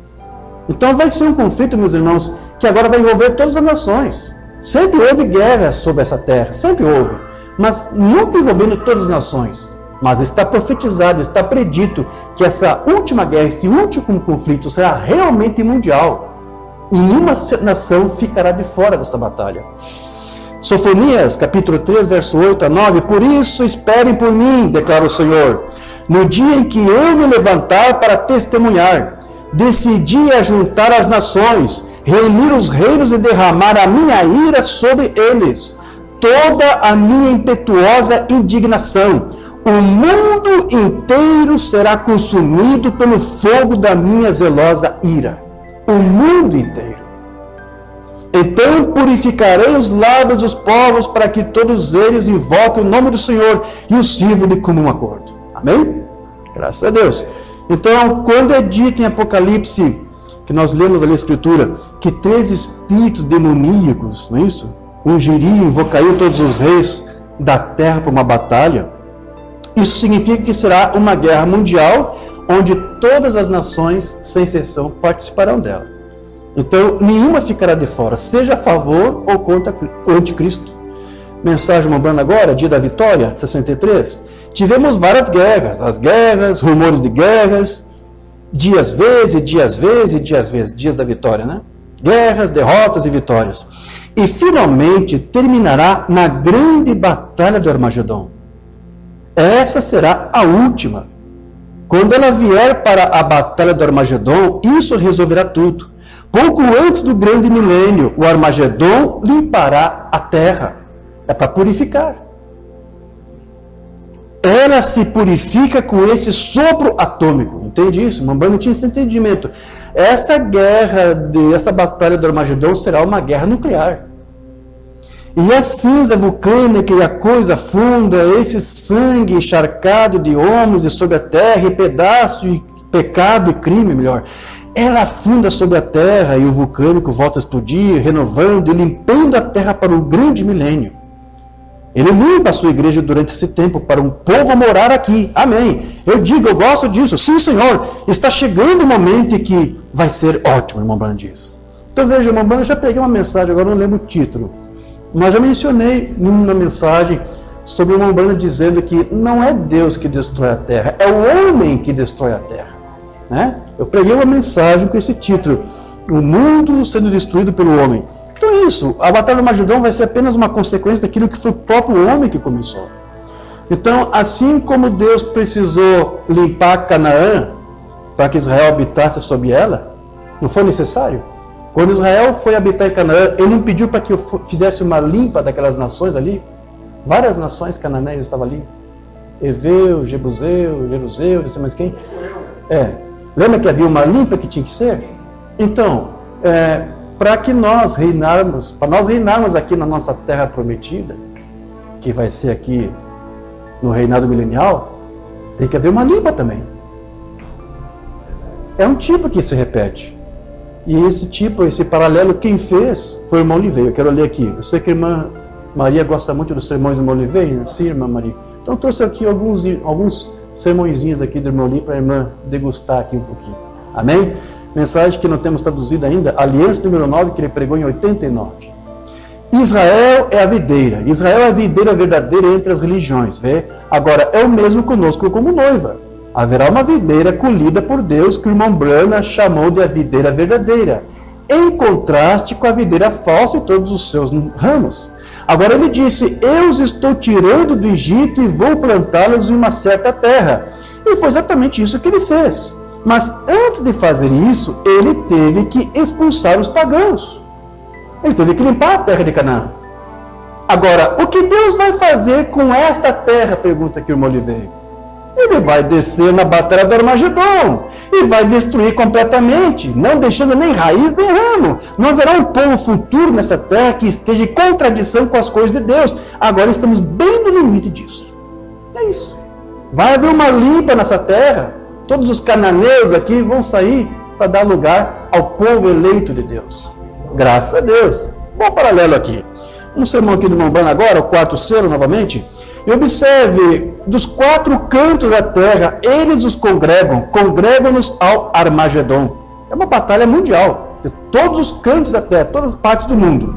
Então vai ser um conflito, meus irmãos, que agora vai envolver todas as nações. Sempre houve guerras sobre essa terra, sempre houve, mas nunca envolvendo todas as nações. Mas está profetizado, está predito que essa última guerra, esse último conflito será realmente mundial. E nenhuma nação ficará de fora dessa batalha. Sofonias, capítulo 3, verso 8 a 9, por isso esperem por mim, declara o Senhor, no dia em que eu me levantar para testemunhar, decidi ajuntar as nações, reunir os reinos e derramar a minha ira sobre eles, toda a minha impetuosa indignação. O mundo inteiro será consumido pelo fogo da minha zelosa ira. O mundo inteiro. Então purificarei os lábios dos povos para que todos eles invoquem o nome do Senhor e o sirvam de comum acordo. Amém? Graças a Deus. Então, quando é dito em Apocalipse, que nós lemos ali a Escritura, que 3 espíritos demoníacos, não é isso? Ungiriam, invocariam todos os reis da terra para uma batalha. Isso significa que será uma guerra mundial, onde todas as nações, sem exceção, participarão dela. Então, nenhuma ficará de fora, seja a favor ou contra o anticristo. Mensagem Mombrana agora, dia da vitória, de 63. Tivemos várias guerras, as guerras, rumores de guerras, dias vezes, dias da vitória, né? Guerras, derrotas e vitórias. E finalmente terminará na grande batalha do Armagedon. Essa será a última. Quando ela vier para a batalha do Armagedon, isso resolverá tudo. Pouco antes do grande milênio, o Armagedon limpará a terra. É para purificar. Ela se purifica com esse sopro atômico. Entende isso? Mombrana não tinha esse entendimento. Esta guerra, essa batalha do Armagedon será uma guerra nuclear. E a cinza vulcânica e a coisa funda, esse sangue encharcado de homens e sobre a terra, e pedaço e pecado e crime, melhor, ela afunda sobre a terra e o vulcânico volta a explodir, renovando e limpando a terra para o grande milênio. Ele limpa a sua igreja durante esse tempo para um povo morar aqui. Amém. Eu digo, eu gosto disso. Sim, Senhor. Está chegando o momento em que vai ser ótimo, irmão Branham diz. Então veja, irmão Branham, eu já peguei uma mensagem, agora não lembro o título. Mas já mencionei numa mensagem sobre o irmão Branham dizendo que não é Deus que destrói a terra, é o homem que destrói a terra. Né? Eu preguei uma mensagem com esse título, o mundo sendo destruído pelo homem. Então é isso, a batalha do Armagedon vai ser apenas uma consequência daquilo que foi o próprio homem que começou. Então, assim como Deus precisou limpar Canaã para que Israel habitasse sobre ela, não foi necessário? Quando Israel foi habitar em Canaã, ele não pediu para que eu fizesse uma limpa daquelas nações ali? Várias nações cananéias estavam ali. Eveu, Jebuseu, Jeruseu, não sei mais quem. Lembra que havia uma limpa que tinha que ser? Então, para nós reinarmos aqui na nossa terra prometida, que vai ser aqui no reinado milenial, tem que haver uma limpa também. É um tipo que se repete. E esse paralelo, quem fez foi o irmão Oliveira. Eu quero ler aqui. Eu sei que a irmã Maria gosta muito dos sermões do irmão Oliveira. Sim, irmã Maria. Então eu trouxe aqui alguns sermõezinhos aqui do irmão Oliveira para a irmã degustar aqui um pouquinho. Amém? Mensagem que não temos traduzida ainda, Aliança número 9, que ele pregou em 89. Israel é a videira. Israel é a videira verdadeira entre as religiões. Vê? Agora, é o mesmo conosco como noiva. Haverá uma videira colhida por Deus, que o irmão Branham chamou de a videira verdadeira, em contraste com a videira falsa e todos os seus ramos. Agora ele disse, eu os estou tirando do Egito e vou plantá-los em uma certa terra. E foi exatamente isso que ele fez. Mas antes de fazer isso, ele teve que expulsar os pagãos. Ele teve que limpar a terra de Canaã. Agora, o que Deus vai fazer com esta terra? Pergunta aqui o irmão Oliveira. Ele vai descer na batalha do Armagedon e vai destruir completamente, não deixando nem raiz nem ramo. Não haverá um povo futuro nessa terra que esteja em contradição com as coisas de Deus. Agora estamos bem no limite disso. É isso. Vai haver uma limpa nessa terra. Todos os cananeus aqui vão sair para dar lugar ao povo eleito de Deus. Graças a Deus. Bom paralelo aqui. Um sermão aqui do Mombana agora, o quarto selo novamente. E observe, dos quatro cantos da terra, eles os congregam-nos ao Armagedon. É uma batalha mundial, de todos os cantos da terra, todas as partes do mundo.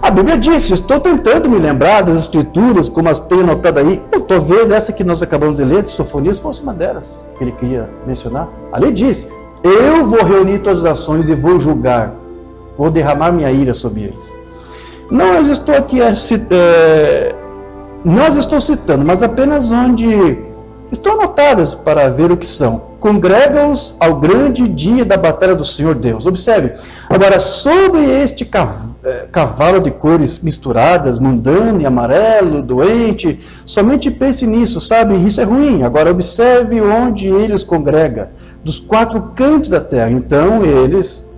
A Bíblia diz, estou tentando me lembrar das escrituras, como as tenho anotado aí. Talvez essa que nós acabamos de ler, de Sofonias, fosse uma delas, que ele queria mencionar. Ali diz, eu vou reunir todas as nações e vou julgar, vou derramar minha ira sobre eles. Não as estou aqui não estou citando, mas apenas onde estão anotadas para ver o que são. Congrega-os ao grande dia da batalha do Senhor Deus. Observe. Agora, sobre este cavalo de cores misturadas, mundano e amarelo, doente, somente pense nisso, sabe? Isso é ruim. Agora, observe onde ele os congrega. Dos quatro cantos da terra. Então, eles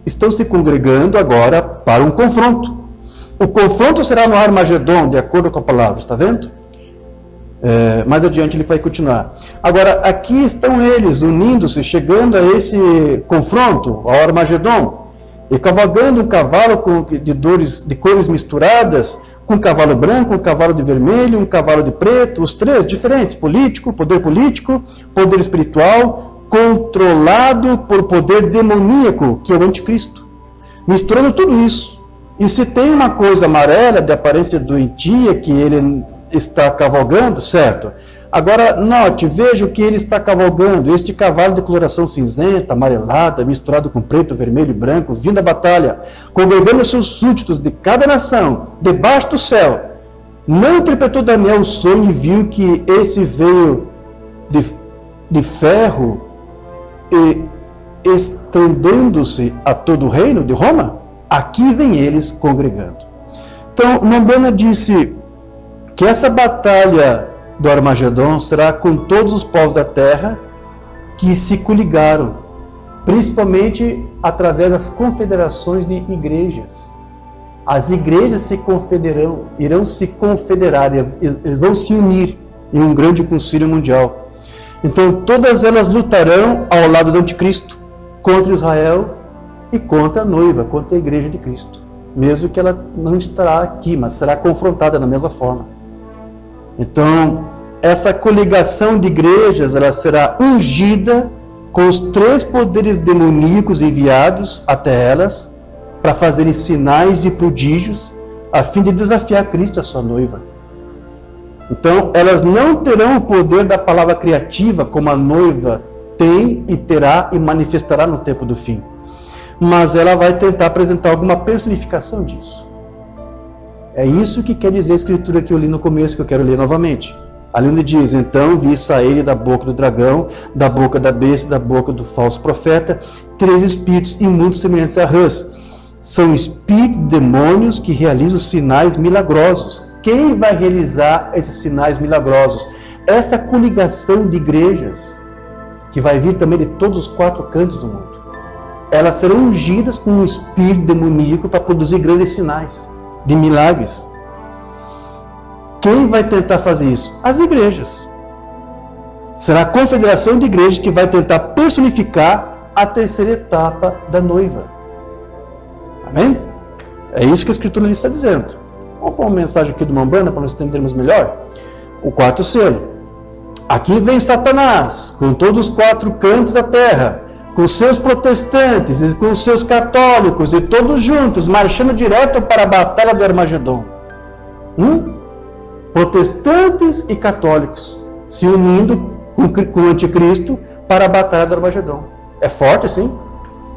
estão se congregando agora para um confronto. O confronto será no Armagedon, de acordo com a palavra, está vendo? Mais adiante ele vai continuar. Agora, aqui estão eles unindo-se, chegando a esse confronto, ao Armagedon, e cavalgando um cavalo de cores misturadas, com um cavalo branco, um cavalo de vermelho, um cavalo de preto, os três diferentes, político, poder espiritual, controlado por poder demoníaco, que é o anticristo. Misturando tudo isso. E se tem uma coisa amarela, de aparência doentia, que ele está cavalgando, certo? Agora, note, veja o que ele está cavalgando. Este cavalo de coloração cinzenta, amarelada, misturado com preto, vermelho e branco, vindo à batalha, congregando seus súditos de cada nação, debaixo do céu. Não interpretou Daniel o sonho e viu que esse veio de ferro e estendendo-se a todo o reino de Roma? Aqui vem eles congregando. Então, Mombana disse que essa batalha do Armagedon será com todos os povos da terra que se coligaram, principalmente através das confederações de igrejas. As igrejas se confederarão, irão se confederar, eles vão se unir em um grande concílio mundial. Então, todas elas lutarão ao lado do anticristo, contra Israel e contra a noiva, contra a igreja de Cristo. Mesmo que ela não estará aqui, mas será confrontada da mesma forma. Então, essa coligação de igrejas, ela será ungida com os três poderes demoníacos enviados até elas, para fazerem sinais e prodígios, a fim de desafiar Cristo, a sua noiva. Então, elas não terão o poder da palavra criativa, como a noiva tem e terá e manifestará no tempo do fim. Mas ela vai tentar apresentar alguma personificação disso. É isso que quer dizer a escritura que eu li no começo, que eu quero ler novamente. Ali onde diz, então vi sair da boca do dragão, da boca da besta, da boca do falso profeta, três espíritos imundos semelhantes a rãs. São espíritos demônios que realizam sinais milagrosos. Quem vai realizar esses sinais milagrosos? Essa coligação de igrejas, que vai vir também de todos os quatro cantos do mundo. Elas serão ungidas com um espírito demoníaco para produzir grandes sinais de milagres. Quem vai tentar fazer isso? As igrejas. Será a confederação de igrejas que vai tentar personificar a terceira etapa da noiva. Amém? É isso que a escritura está dizendo. Vamos pôr uma mensagem aqui do Mombana para nós entendermos melhor. O quarto selo. Aqui vem Satanás, com todos os 4 cantos da terra, com seus protestantes e com seus católicos, e todos juntos, marchando direto para a batalha do Armagedon. Protestantes e católicos se unindo com o anticristo para a batalha do Armagedon. É forte assim?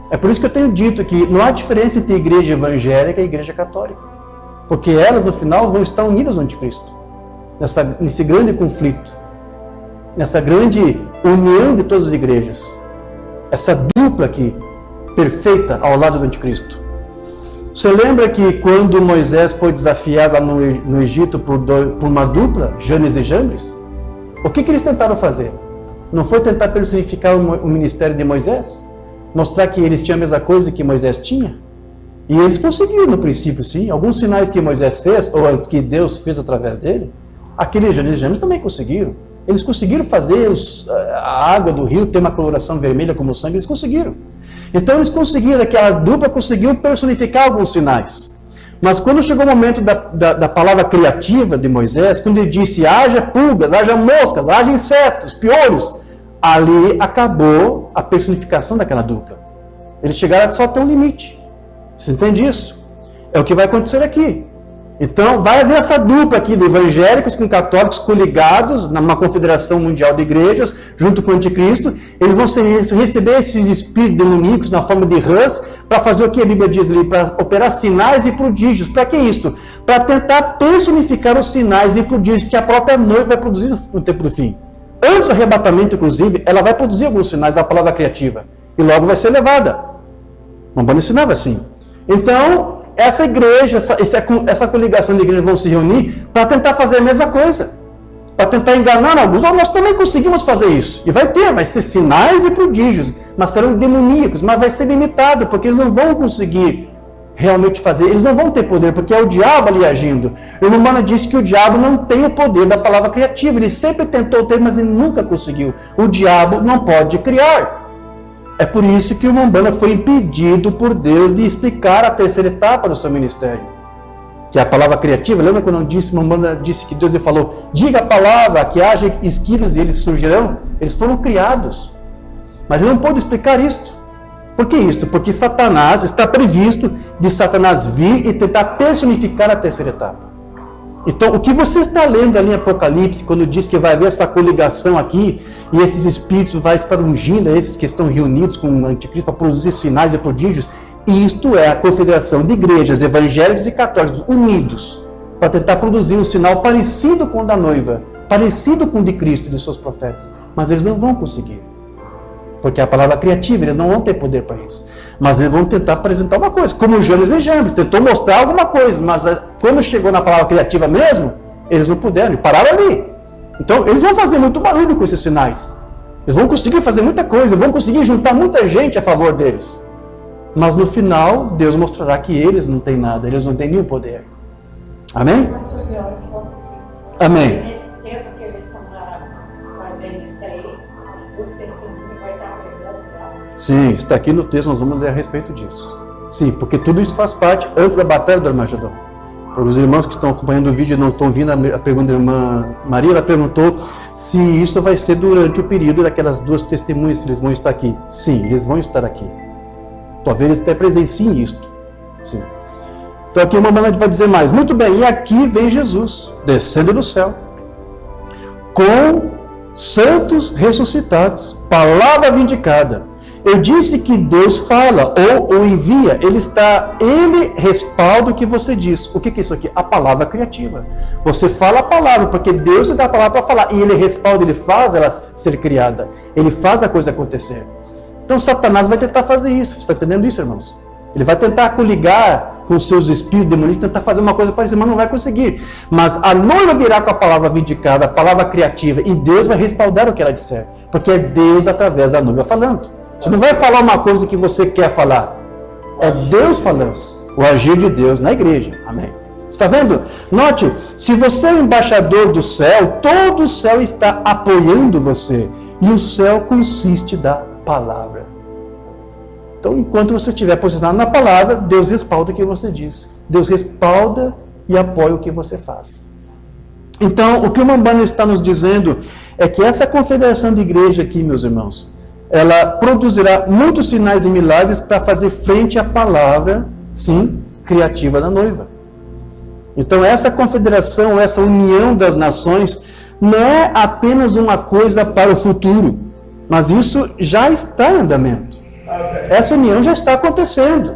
É por isso que eu tenho dito que não há diferença entre a igreja evangélica e a igreja católica. Porque elas, no final, vão estar unidas ao anticristo. Nesse grande conflito. Nessa grande união de todas as igrejas. Essa dupla aqui, perfeita ao lado do anticristo. Você lembra que quando Moisés foi desafiado lá no Egito por uma dupla, Janes e Jambres? O que eles tentaram fazer? Não foi tentar personificar o ministério de Moisés? Mostrar que eles tinham a mesma coisa que Moisés tinha? E eles conseguiram no princípio, sim. Alguns sinais que Moisés fez, ou antes que Deus fez através dele, aqueles Janes e Jambres também conseguiram. Eles conseguiram fazer a água do rio ter uma coloração vermelha como o sangue, eles conseguiram. Então eles conseguiram, aquela dupla conseguiu personificar alguns sinais. Mas quando chegou o momento da palavra criativa de Moisés, quando ele disse, haja pulgas, haja moscas, haja insetos, piolhos, ali acabou a personificação daquela dupla. Eles chegaram a só ter um limite. Você entende isso? É o que vai acontecer aqui. Então, vai haver essa dupla aqui de evangélicos com católicos coligados numa confederação mundial de igrejas, junto com o anticristo. Eles vão receber esses espíritos demoníacos na forma de rãs, para fazer o que a Bíblia diz ali? Para operar sinais e prodígios. Para que isso? Para tentar personificar os sinais e prodígios que a própria noiva vai produzir no tempo do fim. Antes do arrebatamento, inclusive, ela vai produzir alguns sinais da palavra criativa. E logo vai ser levada. Não pode ensinar assim. Então, essa igreja, essa coligação de igrejas vão se reunir para tentar fazer a mesma coisa. Para tentar enganar alguns. Nós também conseguimos fazer isso. E vai ser sinais e prodígios. Mas serão demoníacos. Mas vai ser limitado, porque eles não vão conseguir realmente fazer. Eles não vão ter poder, porque é o diabo ali agindo. O irmão Mana disse que o diabo não tem o poder da palavra criativa. Ele sempre tentou ter, mas ele nunca conseguiu. O diabo não pode criar. É por isso que o Umbanda foi impedido por Deus de explicar a terceira etapa do seu ministério. Que é a palavra criativa. Lembra quando o Umbanda disse que Deus lhe falou, diga a palavra, que haja esquilos e eles surgirão? Eles foram criados. Mas ele não pôde explicar isto. Por que isto? Porque Satanás, está previsto de Satanás vir e tentar personificar a terceira etapa. Então, o que você está lendo ali em Apocalipse, quando diz que vai haver essa coligação aqui, e esses espíritos vão estar ungindo a esses que estão reunidos com o anticristo para produzir sinais e prodígios, isto é a confederação de igrejas evangélicos e católicos unidos, para tentar produzir um sinal parecido com o da noiva, parecido com o de Cristo e de seus profetas. Mas eles não vão conseguir. Porque a palavra criativa, eles não vão ter poder para isso. Mas eles vão tentar apresentar uma coisa, como o Janes e Jambres, tentou mostrar alguma coisa, mas quando chegou na palavra criativa mesmo, eles não puderam, e pararam ali. Então, eles vão fazer muito barulho com esses sinais. Eles vão conseguir fazer muita coisa, vão conseguir juntar muita gente a favor deles. Mas no final, Deus mostrará que eles não têm nada, eles não têm nenhum poder. Amém? Amém. Nesse tempo que eles estão fazendo isso aí, os testemunhos vai estar pregando lá. Sim, está aqui no texto, nós vamos ler a respeito disso. Sim, porque tudo isso faz parte antes da batalha do Armagedon. Para os irmãos que estão acompanhando o vídeo e não estão ouvindo a pergunta da irmã Maria, ela perguntou se isso vai ser durante o período daquelas 2 testemunhas, se eles vão estar aqui. Sim, eles vão estar aqui. Talvez eles até presenciem isto. Sim. Então aqui uma maneira vai dizer mais. Muito bem, e aqui vem Jesus, descendo do céu, com santos ressuscitados, palavra vindicada. Eu disse que Deus fala ou envia, ele respalda o que você diz. O que é isso aqui? A palavra criativa. Você fala a palavra, porque Deus te dá a palavra para falar, e ele respalda, ele faz ela ser criada, ele faz a coisa acontecer. Então Satanás vai tentar fazer isso, você está entendendo isso, irmãos? Ele vai tentar coligar com os seus espíritos demoníacos, tentar fazer uma coisa parecida, mas não vai conseguir. Mas a noiva virá com a palavra vindicada, a palavra criativa, e Deus vai respaldar o que ela disser, porque é Deus através da noiva falando. Você não vai falar uma coisa que você quer falar. É Deus falando. O agir de Deus na igreja. Amém. Está vendo? Note, se você é o embaixador do céu, todo o céu está apoiando você. E o céu consiste da palavra. Então, enquanto você estiver posicionado na palavra, Deus respalda o que você diz. Deus respalda e apoia o que você faz. Então, o que o Umbanda está nos dizendo é que essa confederação de igreja aqui, meus irmãos, ela produzirá muitos sinais e milagres para fazer frente à palavra, sim, criativa da noiva. Então essa confederação, essa união das nações, não é apenas uma coisa para o futuro, mas isso já está em andamento. Essa união já está acontecendo.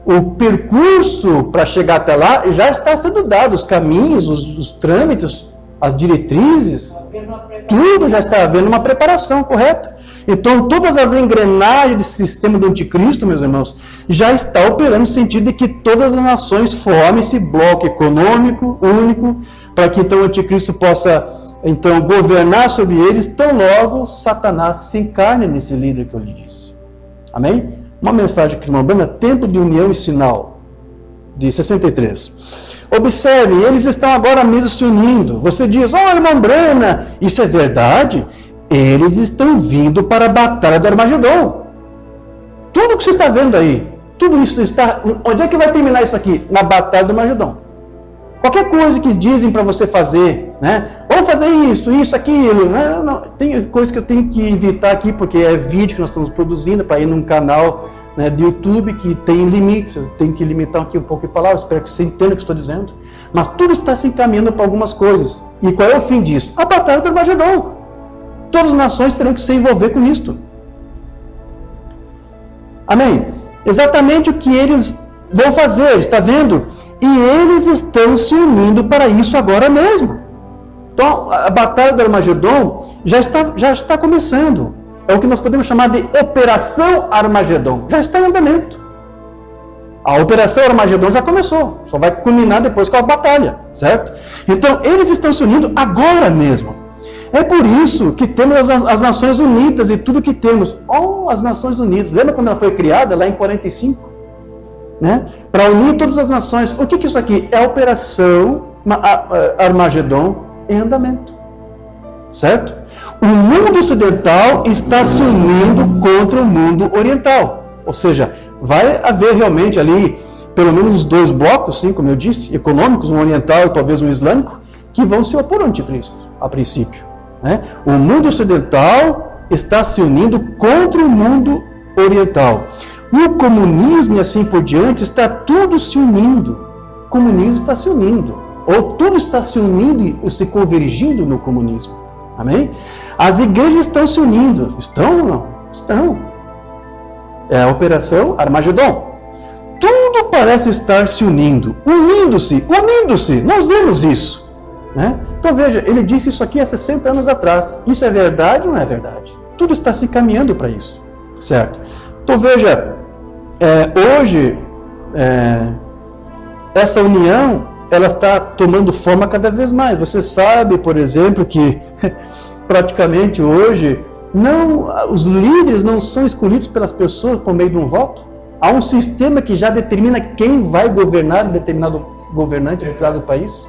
O percurso para chegar até lá já está sendo dado, os caminhos, os trâmites, as diretrizes, tudo já está havendo uma preparação, correto? Então, todas as engrenagens desse sistema do anticristo, meus irmãos, já está operando no sentido de que todas as nações formem esse bloco econômico único, para que então o anticristo possa então governar sobre eles, tão logo Satanás se encarne nesse líder que eu lhe disse. Amém? Uma mensagem aqui de uma banda, tempo de união e sinal, de 63. Observe, eles estão agora mesmo se unindo. Você diz, irmão Brana, isso é verdade? Eles estão vindo para a batalha do Armagedon. Tudo que você está vendo aí, tudo isso está... Onde é que vai terminar isso aqui? Na batalha do Armagedon. Qualquer coisa que dizem para você fazer, né? Vamos fazer isso, aquilo. Não, tem coisa que eu tenho que evitar aqui, porque é vídeo que nós estamos produzindo para ir num canal, né, do YouTube que tem limites. Eu tenho que limitar aqui um pouco de palavras, espero que você entenda o que estou dizendo. Mas tudo está se encaminhando para algumas coisas. E qual é o fim disso? A batalha do Armagedon. Todas as nações terão que se envolver com isto. Amém? Exatamente o que eles vão fazer, está vendo? E eles estão se unindo para isso agora mesmo. Então, a batalha do Armagedon já está começando. É o que nós podemos chamar de Operação Armagedon. Já está em andamento. A Operação Armagedon já começou. Só vai culminar depois com a batalha, certo? Então, eles estão se unindo agora mesmo. É por isso que temos as Nações Unidas e tudo que temos. As Nações Unidas. Lembra quando ela foi criada, lá em 45? Né? Para unir todas as nações. O que é isso aqui? É a Operação Armagedon em andamento. Certo? O mundo ocidental está se unindo contra o mundo oriental. Ou seja, vai haver realmente ali, pelo menos os dois blocos, sim, como eu disse, econômicos, um oriental e talvez um islâmico, que vão se opor ao anticristo, a princípio. Né? O mundo ocidental está se unindo contra o mundo oriental. E o comunismo e assim por diante está tudo se unindo. O comunismo está se unindo. Ou tudo está se unindo e se convergindo no comunismo. Amém? As igrejas estão se unindo. Estão ou não? Estão. É a Operação Armagedon. Tudo parece estar se unindo. Unindo-se. Nós vemos isso. Né? Então veja, ele disse isso aqui há 60 anos atrás. Isso é verdade ou não é verdade? Tudo está se encaminhando para isso. Certo? Então veja, hoje essa união ela está tomando forma cada vez mais. Você sabe, por exemplo, que praticamente hoje os líderes não são escolhidos pelas pessoas por meio de um voto. Há um sistema que já determina quem vai governar determinado governante em determinado país.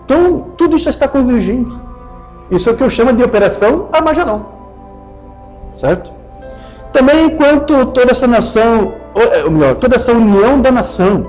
Então, tudo isso está convergindo. Isso é o que eu chamo de Operação Armagedon. Certo? Também, enquanto toda essa nação, ou melhor, toda essa união da nação,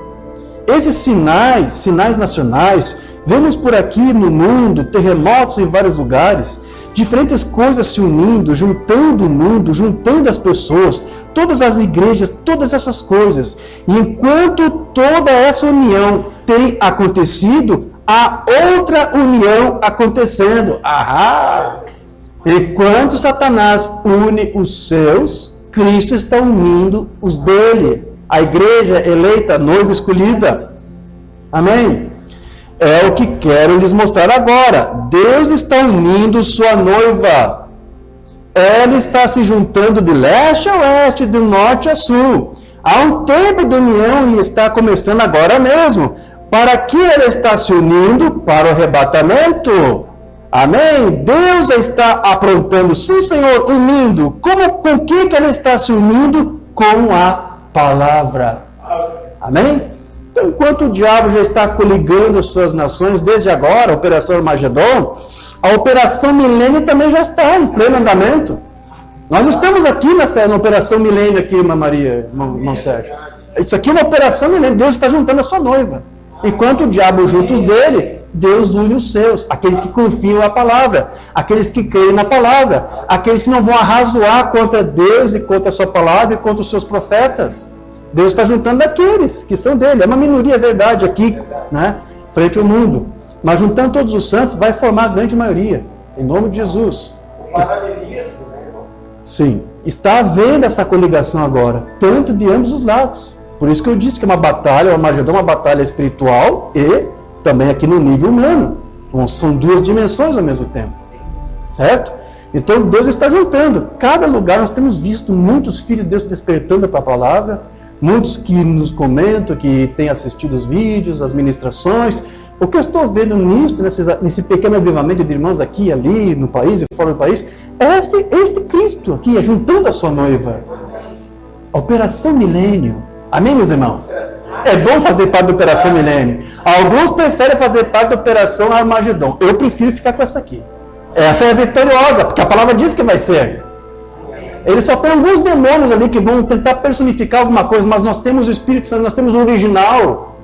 esses sinais nacionais, vemos por aqui no mundo, terremotos em vários lugares, diferentes coisas se unindo, juntando o mundo, juntando as pessoas, todas as igrejas, todas essas coisas. E enquanto toda essa união tem acontecido, há outra união acontecendo. Enquanto Satanás une os seus, Cristo está unindo os dele. A igreja eleita, noiva escolhida. Amém? É o que quero lhes mostrar agora. Deus está unindo sua noiva. Ela está se juntando de leste a oeste, de norte a sul. Há um tempo de união e está começando agora mesmo. Para que ela está se unindo? Para o arrebatamento. Amém? Deus a está aprontando. Sim, Senhor, unindo. Com que ela está se unindo? Com a palavra. Amém? Então, enquanto o diabo já está coligando as suas nações, desde agora, a Operação Armagedon, a Operação Milênio também já está em pleno andamento. Nós estamos aqui na Operação Milênio, aqui, irmã Maria, irmão Sérgio. Isso aqui é uma Operação Milênio. Deus está juntando a sua noiva. Enquanto o diabo junta os dele, Deus une os seus, aqueles que confiam na palavra, aqueles que creem na palavra, aqueles que não vão arrazoar contra Deus e contra a sua palavra e contra os seus profetas. Deus está juntando aqueles que são dele. É uma minoria, é verdade, aqui, né, frente ao mundo. Mas juntando todos os santos, vai formar a grande maioria, em nome de Jesus. O paralelismo, né, irmão? Sim, está havendo essa coligação agora, tanto de ambos os lados. Por isso que eu disse que é uma batalha, o Armagedon é uma batalha espiritual e também aqui no nível humano. Então, são duas dimensões ao mesmo tempo. Certo? Então Deus está juntando. Cada lugar nós temos visto muitos filhos de Deus despertando para a palavra, muitos que nos comentam, que têm assistido os vídeos, as ministrações. O que eu estou vendo nisso, nesse pequeno avivamento de irmãos aqui, ali, no país e fora do país, é este Cristo aqui, juntando a sua noiva. Operação Milênio. Amém, meus irmãos? É bom fazer parte da Operação Milênio. Alguns preferem fazer parte da Operação Armagedon. Eu prefiro ficar com essa aqui. Essa é vitoriosa, porque a palavra diz que vai ser. Ele só tem alguns demônios ali que vão tentar personificar alguma coisa, mas nós temos o Espírito Santo, nós temos o original.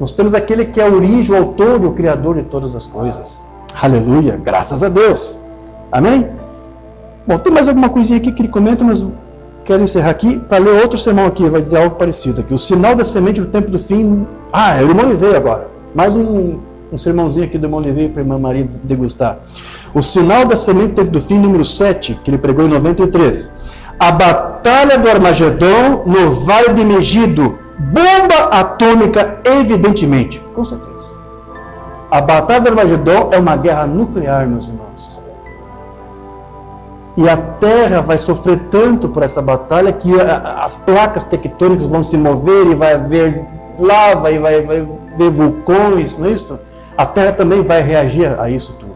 Nós temos aquele que é a origem, o autor e o criador de todas as coisas. Aleluia, graças a Deus. Amém? Bom, tem mais alguma coisinha aqui que ele comenta, mas quero encerrar aqui para ler outro sermão aqui, vai dizer algo parecido aqui. O sinal da semente do tempo do fim. Ah, é o irmão Oliveira agora. Mais um sermãozinho aqui do irmão Oliveira para a irmã Maria degustar. O sinal da semente do tempo do fim, número 7, que ele pregou em 93. A batalha do Armagedon no Vale de Megido. Bomba atômica, evidentemente. Com certeza. A batalha do Armagedon é uma guerra nuclear, meus irmãos. E a Terra vai sofrer tanto por essa batalha que as placas tectônicas vão se mover e vai haver lava e vai haver vulcões, não é isso? A Terra também vai reagir a isso tudo.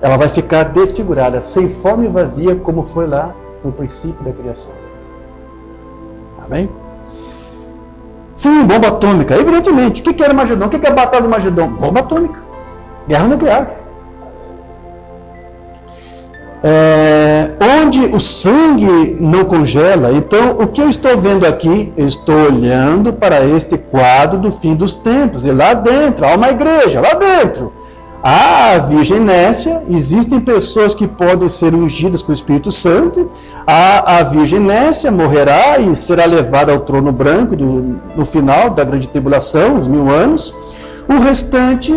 Ela vai ficar desfigurada, sem forma e vazia, como foi lá no princípio da criação. Amém? Sim, bomba atômica. Evidentemente. O que era Armagedon? O que é a batalha do Armagedon? Bomba atômica. Guerra nuclear. Onde o sangue não congela. Então, o que eu estou vendo aqui? Eu estou olhando para este quadro do fim dos tempos. E lá dentro, há uma igreja, lá dentro. A Virgem Nécia, existem pessoas que podem ser ungidas com o Espírito Santo. A Virgem Nécia morrerá e será levada ao trono branco no final da grande tribulação, os 1000 anos. O restante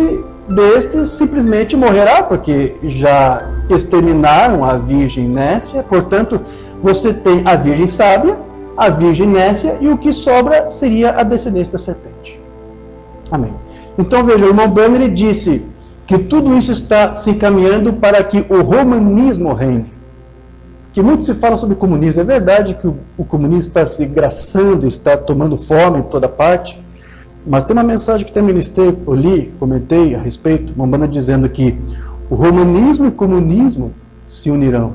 destes simplesmente morrerá, porque já exterminaram a Virgem Nécia. Portanto, você tem a Virgem Sábia, a Virgem Nécia, e o que sobra seria a descendência da serpente. Amém. Então veja, o irmão Branham ele disse que tudo isso está se encaminhando para que o romanismo reine. Que muito se fala sobre comunismo. É verdade que o comunismo está se engraçando, está tomando forma em toda parte, mas tem uma mensagem que também eu li, comentei a respeito, uma banda dizendo que o romanismo e o comunismo se unirão,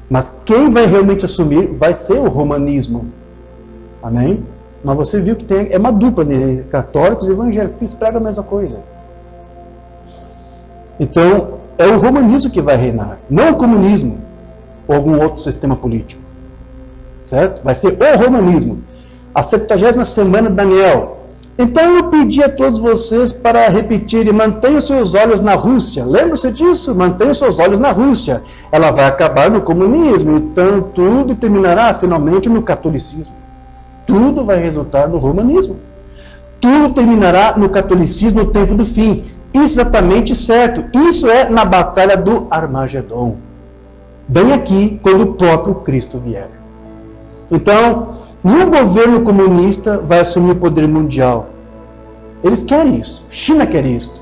mas quem vai realmente assumir vai ser o romanismo. Amém? Mas você viu que é uma dupla de católicos e evangélicos, eles pregam a mesma coisa. Então, é o romanismo que vai reinar, não o comunismo ou algum outro sistema político. Certo? Vai ser o romanismo. A 70ª semana de Daniel. Então eu pedi a todos vocês para repetirem: mantenham seus olhos na Rússia. Lembra-se disso? Mantenham seus olhos na Rússia. Ela vai acabar no comunismo, então tudo terminará finalmente no catolicismo. Tudo vai resultar no romanismo. Tudo terminará no catolicismo no tempo do fim. Isso é exatamente certo. Isso é na batalha do Armagedon. Bem aqui, quando o próprio Cristo vier. Então, nenhum governo comunista vai assumir o poder mundial. Eles querem isso. China quer isso.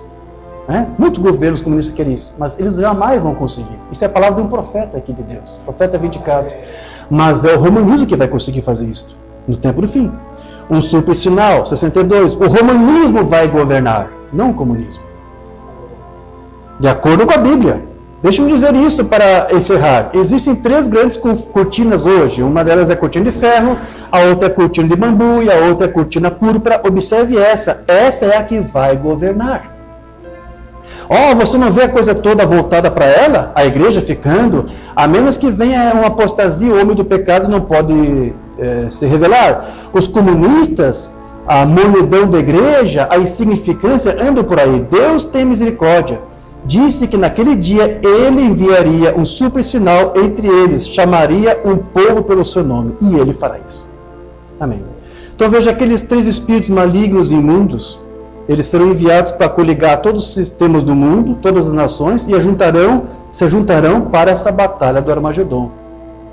Né? Muitos governos comunistas querem isso. Mas eles jamais vão conseguir. Isso é a palavra de um profeta aqui de Deus. Profeta vindicado. Mas é o romanismo que vai conseguir fazer isso. No tempo do fim. Um super sinal, 62. O romanismo vai governar, não o comunismo. De acordo com a Bíblia. Deixa-me dizer isso para encerrar. Existem 3 grandes cortinas hoje. Uma delas é a cortina de ferro, a outra é a cortina de bambu e a outra é a cortina púrpura. Observe essa. Essa é a que vai governar. Você não vê a coisa toda voltada para ela? A igreja ficando? A menos que venha uma apostasia, o homem do pecado não pode se revelar. Os comunistas a monidão da igreja, a insignificância, andam por aí. Deus tem misericórdia. Disse que naquele dia ele enviaria um super sinal entre eles, chamaria um povo pelo seu nome, e ele fará isso. Amém. Então veja, aqueles 3 espíritos malignos e imundos, eles serão enviados para coligar todos os sistemas do mundo, todas as nações, e se juntarão para essa batalha do Armagedon.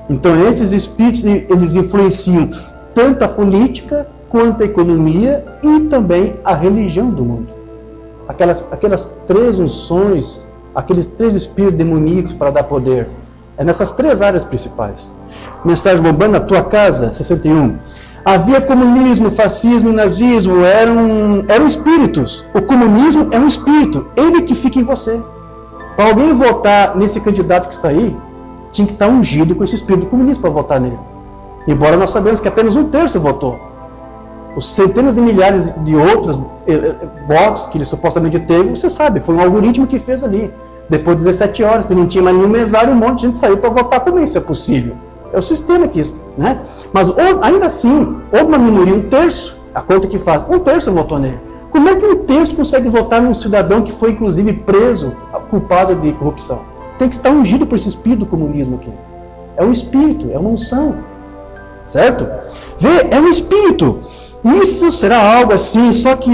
Então esses espíritos, eles influenciam tanto a política, quanto a economia e também a religião do mundo. Aquelas 3 unções, aqueles 3 espíritos demoníacos para dar poder. É nessas 3 áreas principais. Mensagem bombando na tua casa, 61. Havia comunismo, fascismo e nazismo, eram espíritos. O comunismo é um espírito, ele que fica em você. Para alguém votar nesse candidato que está aí, tinha que estar ungido com esse espírito comunista para votar nele. Embora nós sabemos que apenas 1/3 votou. Os centenas de milhares de outros votos que ele supostamente teve, você sabe, foi um algoritmo que fez ali. Depois de 17 horas, que não tinha mais nenhum mesário, um monte de gente saiu para votar também, se é possível. É o sistema que isso, né? Mas ainda assim, houve uma minoria, 1/3, a conta que faz, 1/3 votou nele. Como é que 1/3 consegue votar num cidadão que foi, inclusive, preso, culpado de corrupção? Tem que estar ungido por esse espírito do comunismo aqui. É um espírito, é uma unção. Certo? Vê, é um espírito. Isso será algo assim, só que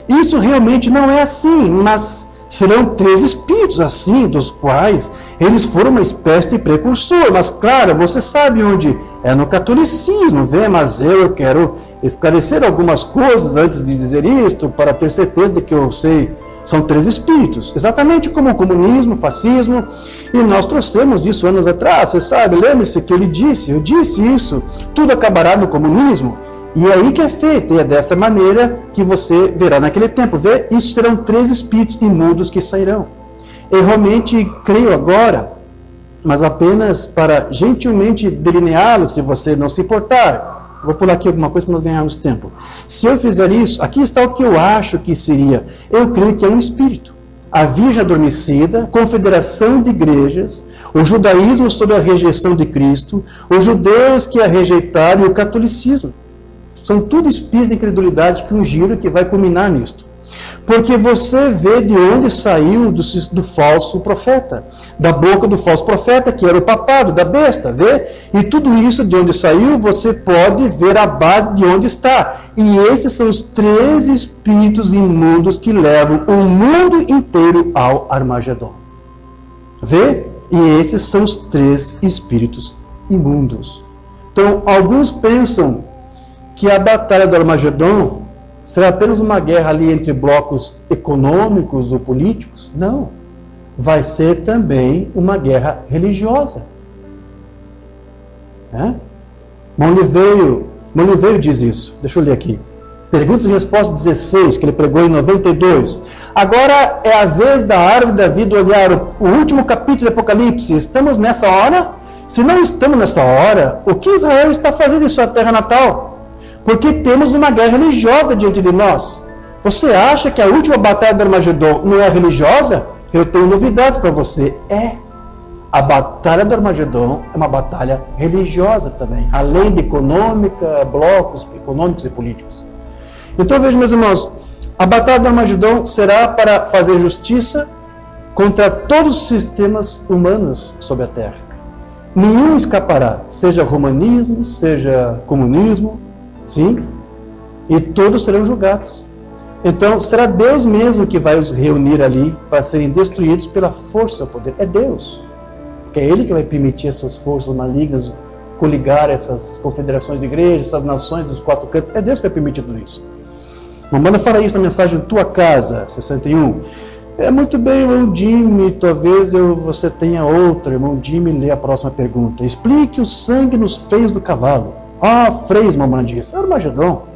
isso realmente não é assim, mas serão 3 espíritos assim, dos quais eles foram uma espécie de precursor. Mas claro, você sabe onde é no catolicismo, vê, mas eu quero esclarecer algumas coisas antes de dizer isto, para ter certeza de que eu sei. São 3 espíritos, exatamente como o comunismo, o fascismo, e nós trouxemos isso anos atrás, você sabe, lembre-se que eu disse isso, tudo acabará no comunismo, e é aí que é feito, e é dessa maneira que você verá naquele tempo, vê, isso serão 3 espíritos imundos que sairão. Eu realmente creio agora, mas apenas para gentilmente delineá-los, se você não se importar. Vou pular aqui alguma coisa para nós ganharmos tempo. Se eu fizer isso, aqui está o que eu acho que seria. Eu creio que é um espírito. A Virgem Adormecida, confederação de igrejas, o judaísmo sobre a rejeição de Cristo, os judeus que a rejeitaram e o catolicismo. São tudo espíritos de incredulidade que ungiram que vai culminar nisto. Porque você vê de onde saiu do falso profeta, da boca do falso profeta, que era o papado, da besta, vê? E tudo isso de onde saiu, você pode ver a base de onde está. E esses são os 3 espíritos imundos que levam o mundo inteiro ao Armagedon. Vê? E esses são os 3 espíritos imundos. Então, alguns pensam que a batalha do Armagedon será apenas uma guerra ali entre blocos econômicos ou políticos? Não. Vai ser também uma guerra religiosa. Moliveiro diz isso. Deixa eu ler aqui. Perguntas e respostas 16, que ele pregou em 92. Agora é a vez da árvore da vida olhar o último capítulo do Apocalipse. Estamos nessa hora? Se não estamos nessa hora, o que Israel está fazendo em sua terra natal? Porque temos uma guerra religiosa diante de nós. Você acha que a última batalha do Armagedon não é religiosa? Eu tenho novidades para você. A batalha do Armagedon é uma batalha religiosa também, além de econômica, blocos econômicos e políticos. Então veja, meus irmãos, a batalha do Armagedon será para fazer justiça contra todos os sistemas humanos sobre a terra. Nenhum escapará, seja romanismo, seja comunismo, sim, e todos serão julgados. Então, será Deus mesmo que vai os reunir ali para serem destruídos pela força do poder. É Deus. Porque é Ele que vai permitir essas forças malignas coligar essas confederações de igrejas, essas nações dos 4 cantos. É Deus que vai permitir tudo isso. Mamãe fala isso na mensagem Tua Casa, 61. É muito bem, irmão Jimmy, talvez você tenha outra. Irmão Jimmy, lê a próxima pergunta. Explique o sangue nos freios do cavalo. Freios, mamãe diz. É o Armagedon.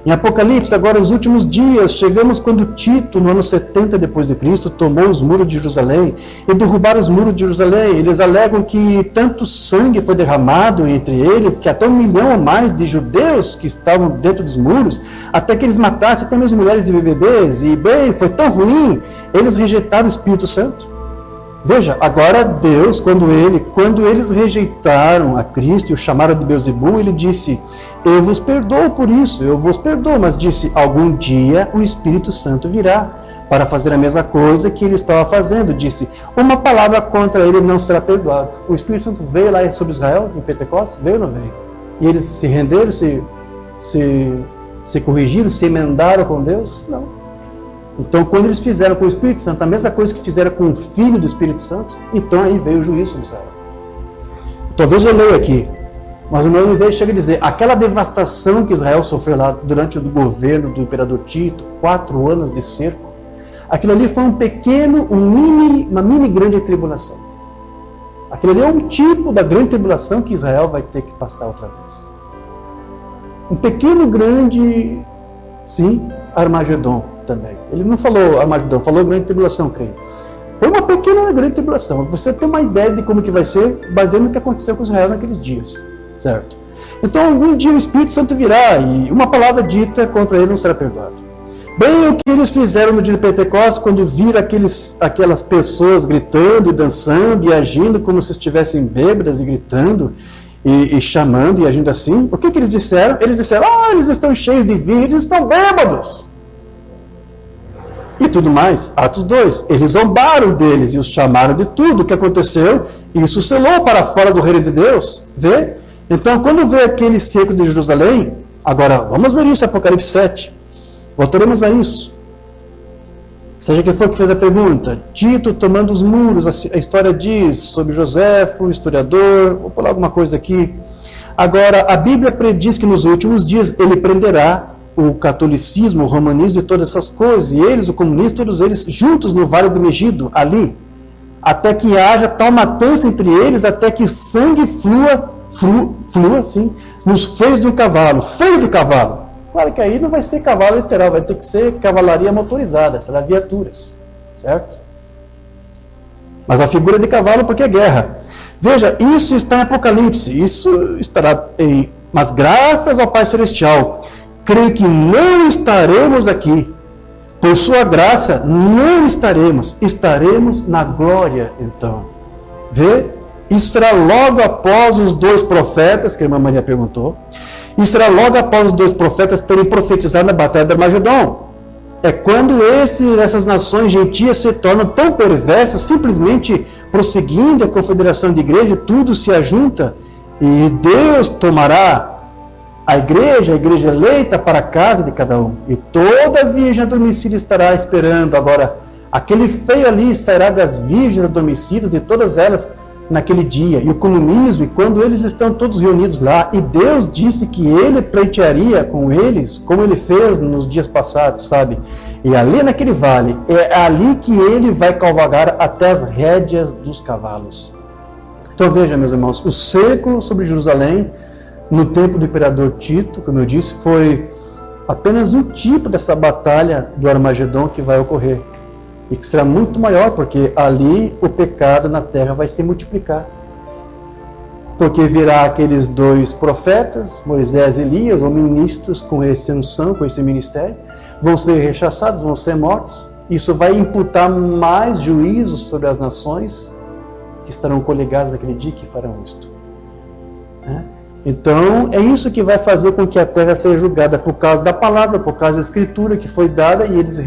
Em Apocalipse, agora os últimos dias, chegamos quando Tito, no ano 70 depois de Cristo, tomou os muros de Jerusalém e derrubaram os muros de Jerusalém. Eles alegam que tanto sangue foi derramado entre eles, que até 1 milhão ou mais de judeus que estavam dentro dos muros, até que eles matassem até mesmo mulheres e bebês. E bem, foi tão ruim, eles rejeitaram o Espírito Santo. Veja, agora Deus, quando eles rejeitaram a Cristo e o chamaram de Beelzebul, ele disse, eu vos perdoo por isso, eu vos perdoo, mas disse, algum dia o Espírito Santo virá para fazer a mesma coisa que ele estava fazendo. Disse, uma palavra contra ele não será perdoado. O Espírito Santo veio lá sobre Israel, em Pentecostes? Veio ou não veio? E eles se renderam, se corrigiram, se emendaram com Deus? Não. Então, quando eles fizeram com o Espírito Santo a mesma coisa que fizeram com o Filho do Espírito Santo, então aí veio o juízo sobre Israel. Talvez eu leia aqui, mas o meu nível chega a dizer, aquela devastação que Israel sofreu lá durante o governo do imperador Tito, 4 anos de cerco, aquilo ali foi uma mini grande tribulação. Aquilo ali é um tipo da grande tribulação que Israel vai ter que passar outra vez. Um pequeno grande, sim, Armagedon também. Ele não falou Armagedon, falou grande tribulação, creio. Foi uma pequena grande tribulação. Você tem uma ideia de como que vai ser, baseado no que aconteceu com Israel naqueles dias, certo? Então, algum dia o Espírito Santo virá e uma palavra dita contra ele não será perdoada. Bem, o que eles fizeram no dia de Pentecostes, quando viram aquelas pessoas gritando e dançando e agindo como se estivessem bêbadas e gritando e chamando e agindo assim, o que eles disseram? Eles disseram, eles estão cheios de vinho, eles estão bêbados. E tudo mais, Atos 2, eles zombaram deles e os chamaram de tudo o que aconteceu e isso selou para fora do reino de Deus. Vê? Então, quando vê aquele cerco de Jerusalém, agora vamos ver isso em Apocalipse 7. Voltaremos a isso. Seja quem for que fez a pergunta, Tito tomando os muros, a história diz sobre Joséfo, o historiador, vou pular alguma coisa aqui. Agora, a Bíblia prediz que nos últimos dias ele prenderá o catolicismo, o romanismo e todas essas coisas, e eles, o comunismo, todos eles juntos no Vale do Megido, ali, até que haja tal matança entre eles, até que o sangue flua, sim, nos feios de um cavalo, feio do cavalo. Claro que aí não vai ser cavalo literal, vai ter que ser cavalaria motorizada, será viaturas, certo? Mas a figura de cavalo porque é guerra. Veja, isso está em Apocalipse, isso estará em... Mas graças ao Pai Celestial, creio que não estaremos aqui. Por sua graça, não estaremos na glória, então. Vê? Isso será logo após os 2 profetas, que a irmã Maria perguntou. Isso será logo após os 2 profetas terem profetizado na batalha de Armagedon. É quando essas nações gentias se tornam tão perversas, simplesmente prosseguindo a confederação de igreja, tudo se ajunta e Deus tomará a igreja eleita para a casa de cada um. E toda virgem adormecida estará esperando. Agora, aquele feio ali sairá das virgens adormecidas e todas elas naquele dia. E o comunismo, e quando eles estão todos reunidos lá, e Deus disse que ele pleitearia com eles, como ele fez nos dias passados, sabe? E ali naquele vale, é ali que ele vai cavalgar até as rédeas dos cavalos. Então veja, meus irmãos, o cerco sobre Jerusalém, no tempo do imperador Tito, como eu disse, foi apenas um tipo dessa batalha do Armagedon que vai ocorrer. E que será muito maior, porque ali o pecado na terra vai se multiplicar. Porque virá aqueles 2 profetas, Moisés e Elias, ou ministros com essa unção, com esse ministério, vão ser rechaçados, vão ser mortos. Isso vai imputar mais juízos sobre as nações que estarão coligadas naquele dia que farão isto. Então, é isso que vai fazer com que a terra seja julgada por causa da palavra, por causa da escritura que foi dada, e eles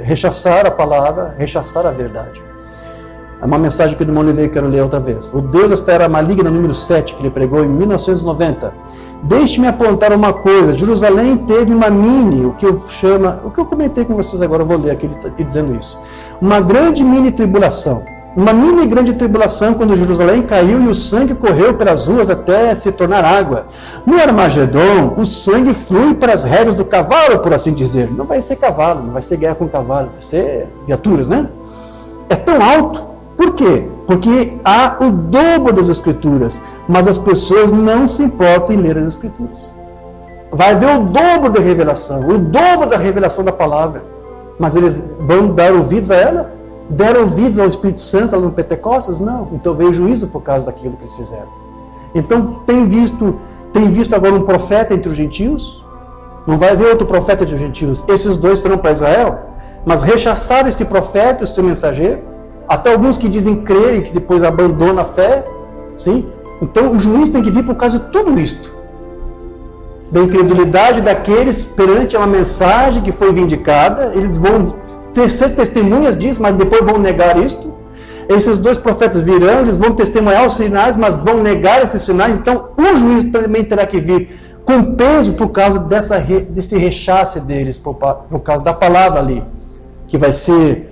rechaçaram a palavra, rechaçaram a verdade. É uma mensagem que o irmão Oliveira quero ler outra vez. O Deus desta era maligna, número 7, que ele pregou em 1990. Deixe-me apontar uma coisa, Jerusalém teve uma mini, o que eu comentei com vocês agora, eu vou ler aqui dizendo isso. Uma grande mini tribulação. Uma mini grande tribulação quando Jerusalém caiu e o sangue correu pelas ruas até se tornar água. No Armagedon, o sangue flui para as rédeas do cavalo, por assim dizer. Não vai ser cavalo, não vai ser guerra com cavalo, vai ser viaturas, né? É tão alto. Por quê? Porque há o dobro das escrituras, mas as pessoas não se importam em ler as escrituras. Vai haver o dobro da revelação da palavra, mas eles vão dar ouvidos a ela? Deram ouvidos ao Espírito Santo lá no Pentecostes? Não. Então veio juízo por causa daquilo que eles fizeram. Então tem visto agora um profeta entre os gentios? Não vai haver outro profeta entre os gentios. Esses 2 serão para Israel, mas rechaçaram este profeta, este mensageiro. até alguns que dizem crer e que depois abandonam a fé, sim? Então o juiz tem que vir por causa de tudo isto. Da incredulidade daqueles perante uma mensagem que foi vindicada, eles vão ser testemunhas disso, mas depois vão negar isto. Esses dois profetas virão, eles vão testemunhar os sinais, mas vão negar esses sinais. Então o juiz também terá que vir com peso por causa desse rechace deles, por causa da palavra ali, que vai ser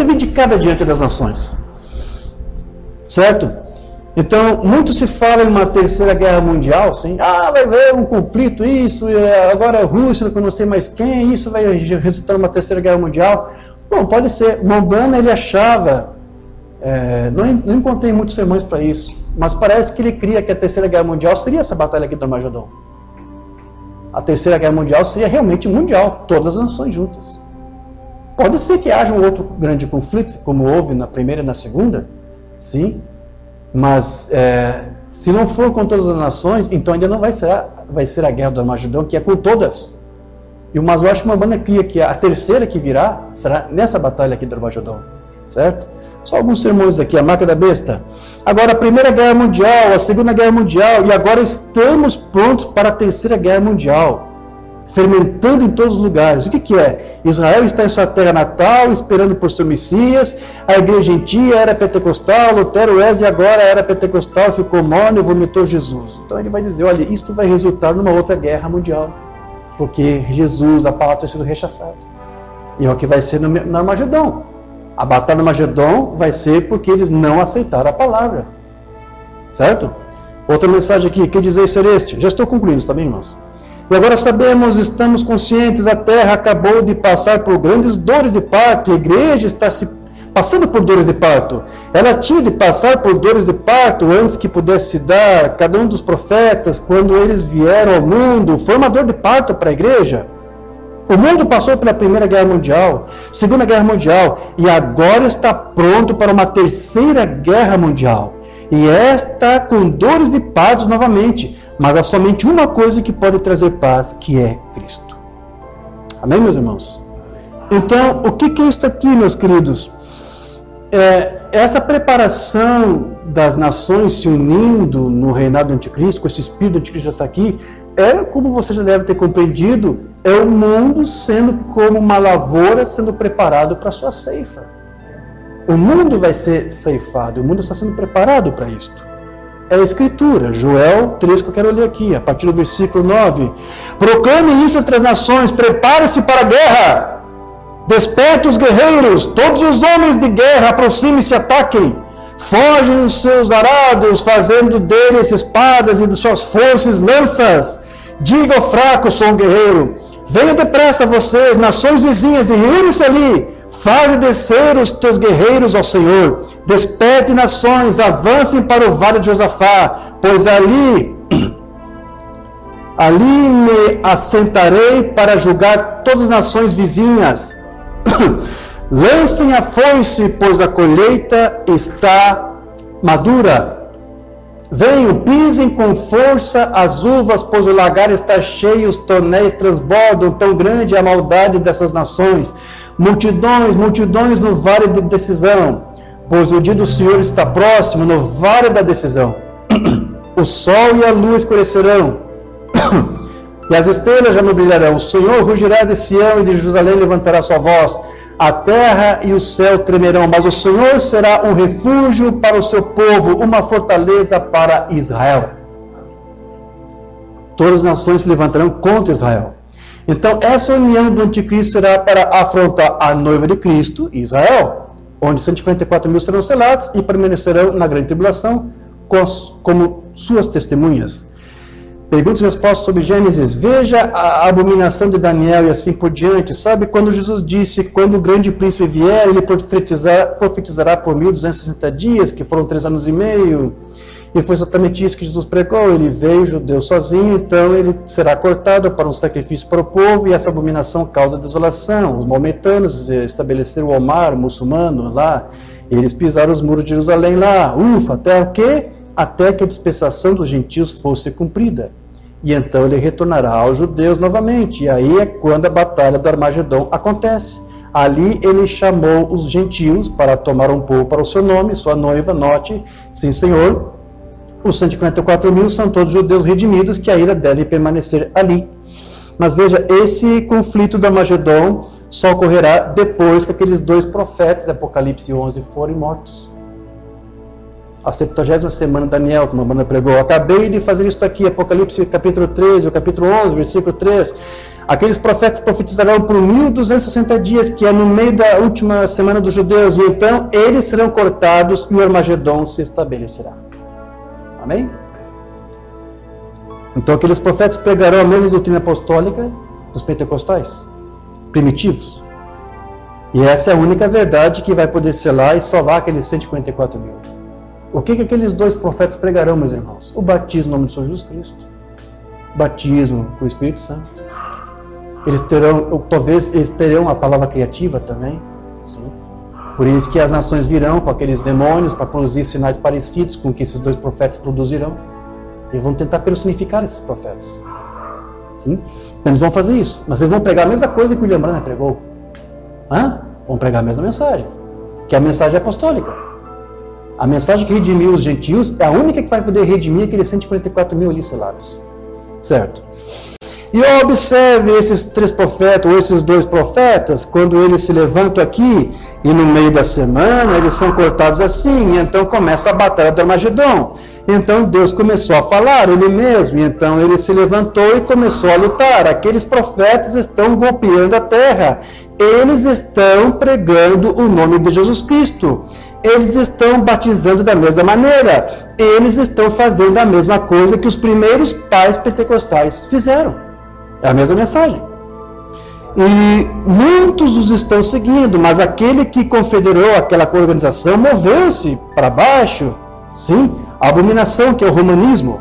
vindicada diante das nações. Certo? Então, muito se fala em uma terceira guerra mundial, sim. Vai haver um conflito, isso, agora a Rússia, que eu não sei mais quem, isso vai resultar numa terceira guerra mundial. Bom, pode ser. Mombrana, ele achava, não encontrei muitos sermões para isso, mas parece que ele cria que a terceira guerra mundial seria essa batalha aqui do Armagedon. A terceira guerra mundial seria realmente mundial, todas as nações juntas. Pode ser que haja um outro grande conflito, como houve na primeira e na segunda, sim. Mas se não for com todas as nações, então ainda não vai ser a guerra do Armagedon, que é com todas. Mas eu acho que uma banda cria que a terceira que virá será nessa batalha aqui do Armagedon, certo? Só alguns sermões aqui, a marca da besta. Agora a primeira guerra mundial, a segunda guerra mundial, e agora estamos prontos para a terceira guerra mundial. Fermentando em todos os lugares. O que é? Israel está em sua terra natal, esperando por seu Messias. A igreja gentia era pentecostal, Lutero, Wesley agora era pentecostal, ficou mórbido, vomitou Jesus. Então ele vai dizer, olha, isto vai resultar numa outra guerra mundial, porque Jesus, a palavra, tem sido rechaçada. E é o que vai ser no Armagedon. A batalha do Armagedon vai ser porque eles não aceitaram a palavra. Certo? Outra mensagem aqui, que dizer ser este? Já estou concluindo, está bem, irmãos? E agora sabemos, estamos conscientes, a terra acabou de passar por grandes dores de parto, a igreja está se passando por dores de parto. Ela tinha de passar por dores de parto antes que pudesse se dar. Cada um dos profetas, quando eles vieram ao mundo, foi uma dor de parto para a igreja. O mundo passou pela Primeira Guerra Mundial, Segunda Guerra Mundial, e agora está pronto para uma Terceira Guerra Mundial. E esta com dores de parto novamente. Mas há somente uma coisa que pode trazer paz, que é Cristo. Amém, meus irmãos? Então, o que é isso aqui, meus queridos? Essa preparação das nações se unindo no reinado do anticristo, com esse espírito do anticristo já está aqui, como você já deve ter compreendido, é o mundo sendo como uma lavoura sendo preparado para a sua ceifa. O mundo vai ser ceifado, o mundo está sendo preparado para isto. É a Escritura, Joel 3, que eu quero ler aqui, a partir do versículo 9. Proclame isso entre as nações, prepare-se para a guerra. Desperte os guerreiros, todos os homens de guerra, aproxime-se e ataquem. Fogem os seus arados, fazendo deles espadas e de suas forças lanças. Diga ao fraco, sou um guerreiro. Venham depressa vocês, nações vizinhas, e reúnem-se ali. Faze descer os teus guerreiros ao Senhor. Desperte nações, avancem para o vale de Josafá, pois ali me assentarei para julgar todas as nações vizinhas. Lancem a foice, pois a colheita está madura. Venham, pisem com força as uvas, pois o lagar está cheio, os tonéis transbordam, tão grande é a maldade dessas nações. Multidões, multidões no vale de decisão, pois o dia do Senhor está próximo, no vale da decisão. O sol e a lua escurecerão, e as estrelas já não brilharão. O Senhor rugirá de Sião e de Jerusalém levantará sua voz. A terra e o céu tremerão, mas o Senhor será um refúgio para o seu povo, uma fortaleza para Israel. Todas as nações se levantarão contra Israel. Então, essa união do anticristo será para afrontar a noiva de Cristo, Israel, onde 144 mil serão selados e permanecerão na grande tribulação como suas testemunhas. Perguntas e respostas sobre Gênesis. Veja a abominação de Daniel e assim por diante. Sabe quando Jesus disse, quando o grande príncipe vier, ele profetizará por 1260 dias, que foram 3 anos e meio. E foi exatamente isso que Jesus pregou. Ele veio judeu sozinho, então ele será cortado para um sacrifício para o povo, e essa abominação causa desolação. Os maometanos estabeleceram o Omar muçulmano lá, eles pisaram os muros de Jerusalém lá. Até o quê? Até que a dispensação dos gentios fosse cumprida. E então ele retornará aos judeus novamente. E aí é quando a batalha do Armagedon acontece. Ali ele chamou os gentios para tomar um povo para o seu nome, sua noiva, note, sim senhor, os 144 mil são todos judeus redimidos que ainda devem permanecer ali. Mas veja, esse conflito do Armagedon só ocorrerá depois que aqueles dois profetas de Apocalipse 11 forem mortos. A 70ª semana, Daniel, como a banda pregou, acabei de fazer isso aqui, Apocalipse capítulo 13, o capítulo 11, versículo 3. Aqueles profetas profetizarão por 1260 dias, que é no meio da última semana dos judeus, e então eles serão cortados e o Armagedon se estabelecerá. Amém? Então aqueles profetas pregarão a mesma doutrina apostólica dos pentecostais, primitivos. E essa é a única verdade que vai poder selar e salvar aqueles 144 mil. O que aqueles dois profetas pregarão, meus irmãos? O batismo no nome do Senhor Jesus Cristo. Batismo com o Espírito Santo. Talvez eles terão a palavra criativa também. Sim. Por isso que as nações virão com aqueles demônios para produzir sinais parecidos com o que esses dois profetas produzirão. E vão tentar personificar esses profetas. Sim? Eles vão fazer isso. Mas eles vão pregar a mesma coisa que o William Branham pregou. Vão pregar a mesma mensagem. Que é a mensagem apostólica. A mensagem que redimiu os gentios é a única que vai poder redimir aqueles 144 mil ali selados. Certo? E observe esses três profetas, ou esses dois profetas, quando eles se levantam aqui, e no meio da semana eles são cortados assim, e então começa a batalha do Armagedon. Então Deus começou a falar, Ele mesmo, e então Ele se levantou e começou a lutar. Aqueles profetas estão golpeando a terra, eles estão pregando o nome de Jesus Cristo. Eles estão batizando da mesma maneira. Eles estão fazendo a mesma coisa que os primeiros pais pentecostais fizeram. É a mesma mensagem. E muitos os estão seguindo, mas aquele que confederou aquela organização moveu-se para baixo. Sim, a abominação que é o romanismo.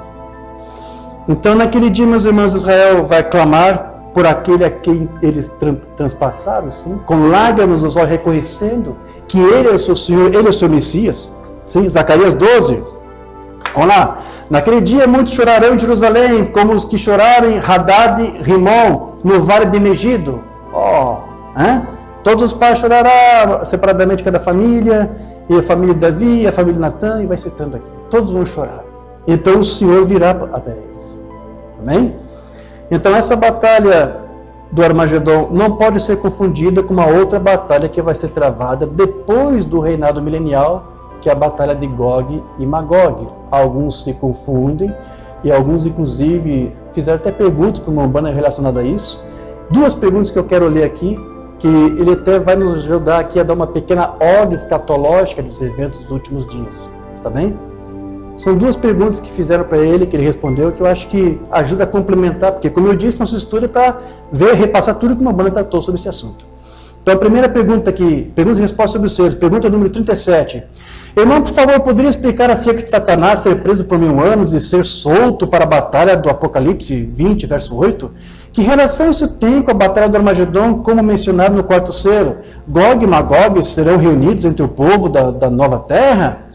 Então naquele dia, meus irmãos, Israel vai clamar por aquele a quem eles transpassaram, sim, com lágrimas nos olhos, reconhecendo que Ele é o seu Senhor, Ele é o seu Messias. Sim, Zacarias 12. Vamos lá. Naquele dia muitos chorarão em Jerusalém, como os que choraram em Hadad e Rimon, no vale de Megido. Todos os pais chorarão separadamente cada família, e a família de Davi, a família de Natã, e vai citando aqui. Todos vão chorar. Então o Senhor virá até eles. Amém? Então essa batalha do Armagedon não pode ser confundida com uma outra batalha que vai ser travada depois do reinado milenial, que é a batalha de Gog e Magog. Alguns se confundem e alguns inclusive fizeram até perguntas para o Mombana relacionadas a isso. Duas perguntas que eu quero ler aqui, que ele até vai nos ajudar aqui a dar uma pequena ordem escatológica dos eventos dos últimos dias. Está bem? São duas perguntas que fizeram para ele, que ele respondeu, que eu acho que ajuda a complementar, porque, como eu disse, nosso estudo é para ver, repassar tudo que uma banda tratou sobre esse assunto. Então, a primeira pergunta aqui, perguntas e respostas sobre os seres, pergunta número 37. Irmão, por favor, poderia explicar acerca de Satanás ser preso por 1000 anos e ser solto para a batalha do Apocalipse 20, verso 8? Que relação isso tem com a batalha do Armagedon, como mencionado no quarto selo? Gog e Magog serão reunidos entre o povo da nova terra?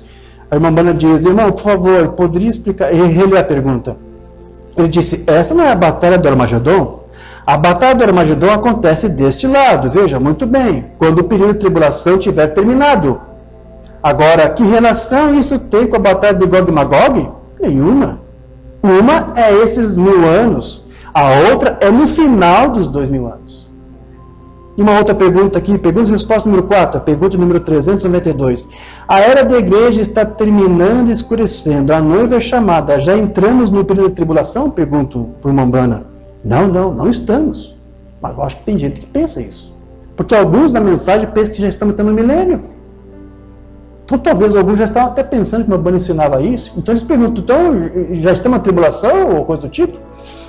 A irmã Bana diz, irmão, por favor, poderia explicar, reler a pergunta. Ele disse, essa não é a batalha do Armagedon? A batalha do Armagedon acontece deste lado, veja, muito bem, quando o período de tribulação tiver terminado. Agora, que relação isso tem com a batalha de Gog e Magog? Nenhuma. Uma é esses 1000 anos, a outra é no final dos 2000 anos. E uma outra pergunta aqui, pergunta e resposta número 4, pergunta número 392. A era da igreja está terminando e escurecendo, a noiva é chamada, já entramos no período de tribulação? Pergunto para o Mombana. Não estamos. Mas eu acho que tem gente que pensa isso. Porque alguns na mensagem pensam que já estamos entrando no milênio. Então talvez alguns já estavam até pensando que o Mombana ensinava isso. Então eles perguntam, então já estamos na tribulação ou coisa do tipo?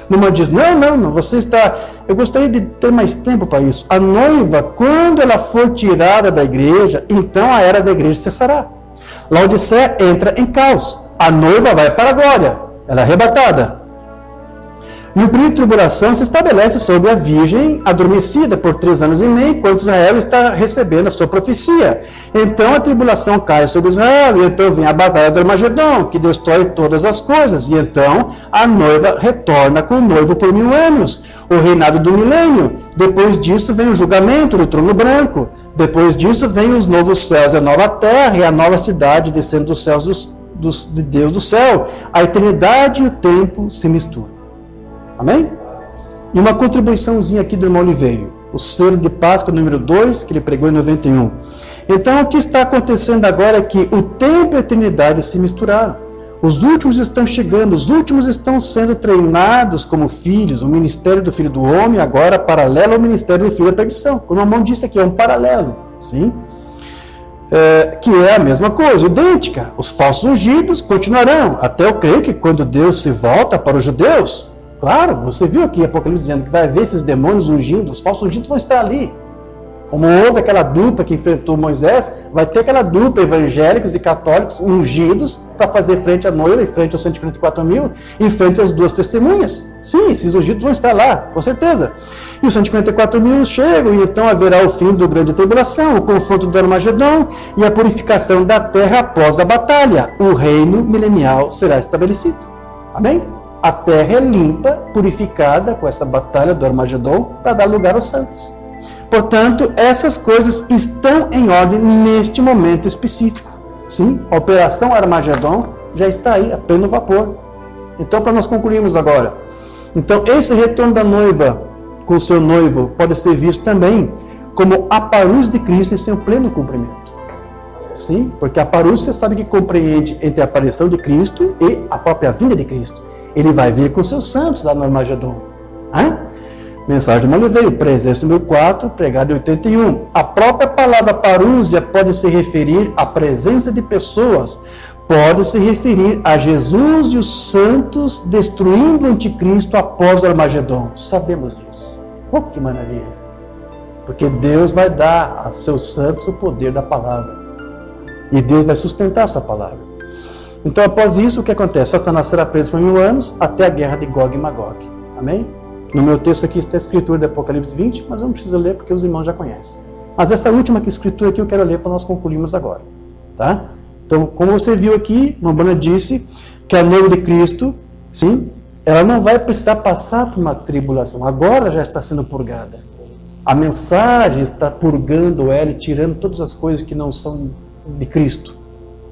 Numa diz, não, você está... Eu gostaria de ter mais tempo para isso. A noiva, quando ela for tirada da igreja, então a era da igreja cessará. Laodiceia entra em caos. A noiva vai para a glória. Ela é arrebatada. E o período de tribulação se estabelece sobre a virgem adormecida por 3 anos e meio, enquanto Israel está recebendo a sua profecia. Então a tribulação cai sobre Israel, e então vem a batalha do Armagedon, que destrói todas as coisas. E então a noiva retorna com o noivo por 1000 anos, o reinado do milênio. Depois disso vem o julgamento do trono branco. Depois disso vem os novos céus e a nova terra, e a nova cidade descendo dos céus de Deus do céu. A eternidade e o tempo se misturam. Amém? E uma contribuiçãozinha aqui do irmão Oliveira, o selo de Páscoa número 2, que ele pregou em 91. Então, o que está acontecendo agora é que o tempo e a eternidade se misturaram. Os últimos estão chegando, os últimos estão sendo treinados como filhos. O ministério do Filho do Homem agora paralelo ao ministério do Filho da Perdição. Como o irmão disse aqui, é um paralelo, sim? Que é a mesma coisa, idêntica. Os falsos ungidos continuarão. Até eu creio que quando Deus se volta para os judeus, claro, você viu aqui Apocalipse dizendo que vai haver esses demônios ungindo, os falsos ungidos vão estar ali. Como houve aquela dupla que enfrentou Moisés, vai ter aquela dupla evangélicos e católicos ungidos para fazer frente à noiva, em frente aos 144 mil, em frente às 2 testemunhas. Sim, esses ungidos vão estar lá, com certeza. E os 144 mil chegam, e então haverá o fim do grande tribulação, o confronto do Armagedon e a purificação da terra após a batalha. O reino milenial será estabelecido. Amém? A terra é limpa, purificada com essa batalha do Armagedon para dar lugar aos santos. Portanto, essas coisas estão em ordem neste momento específico. Sim, a operação Armagedon já está aí, a pleno vapor. Então, para nós concluirmos agora. Então, esse retorno da noiva com o seu noivo pode ser visto também como a parúcia de Cristo em seu pleno cumprimento. Sim, porque a parúcia você sabe que compreende entre a aparição de Cristo e a própria vinda de Cristo. Ele vai vir com seus santos lá no Armagedon. Mensagem de Maliveio, presença número 4, pregado em 81. A própria palavra parúsia pode se referir à presença de pessoas, pode se referir a Jesus e os santos destruindo o anticristo após o Armagedon. Sabemos disso. Oh, que maravilha! Porque Deus vai dar a seus santos o poder da palavra. E Deus vai sustentar a sua palavra. Então, após isso, o que acontece? Satanás será preso por 1000 anos até a guerra de Gog e Magog. Amém? No meu texto aqui está a escritura de Apocalipse 20, mas eu não preciso ler porque os irmãos já conhecem. Mas essa última escritura aqui eu quero ler para nós concluirmos agora. Tá? Então, como você viu aqui, Mombana disse que a noiva de Cristo, sim, ela não vai precisar passar por uma tribulação. Agora já está sendo purgada. A mensagem está purgando ela e tirando todas as coisas que não são de Cristo.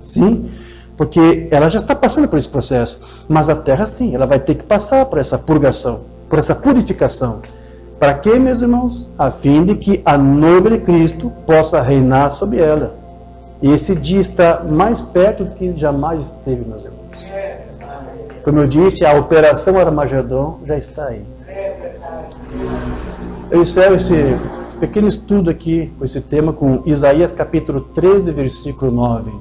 Sim? Porque ela já está passando por esse processo. Mas a terra, sim, ela vai ter que passar por essa purgação, por essa purificação. Para quê, meus irmãos? A fim de que a noiva de Cristo possa reinar sobre ela. E esse dia está mais perto do que jamais esteve, meus irmãos. Como eu disse, a operação Armagedon já está aí. Eu encerro esse pequeno estudo aqui, com esse tema, com Isaías capítulo 13, versículo 9.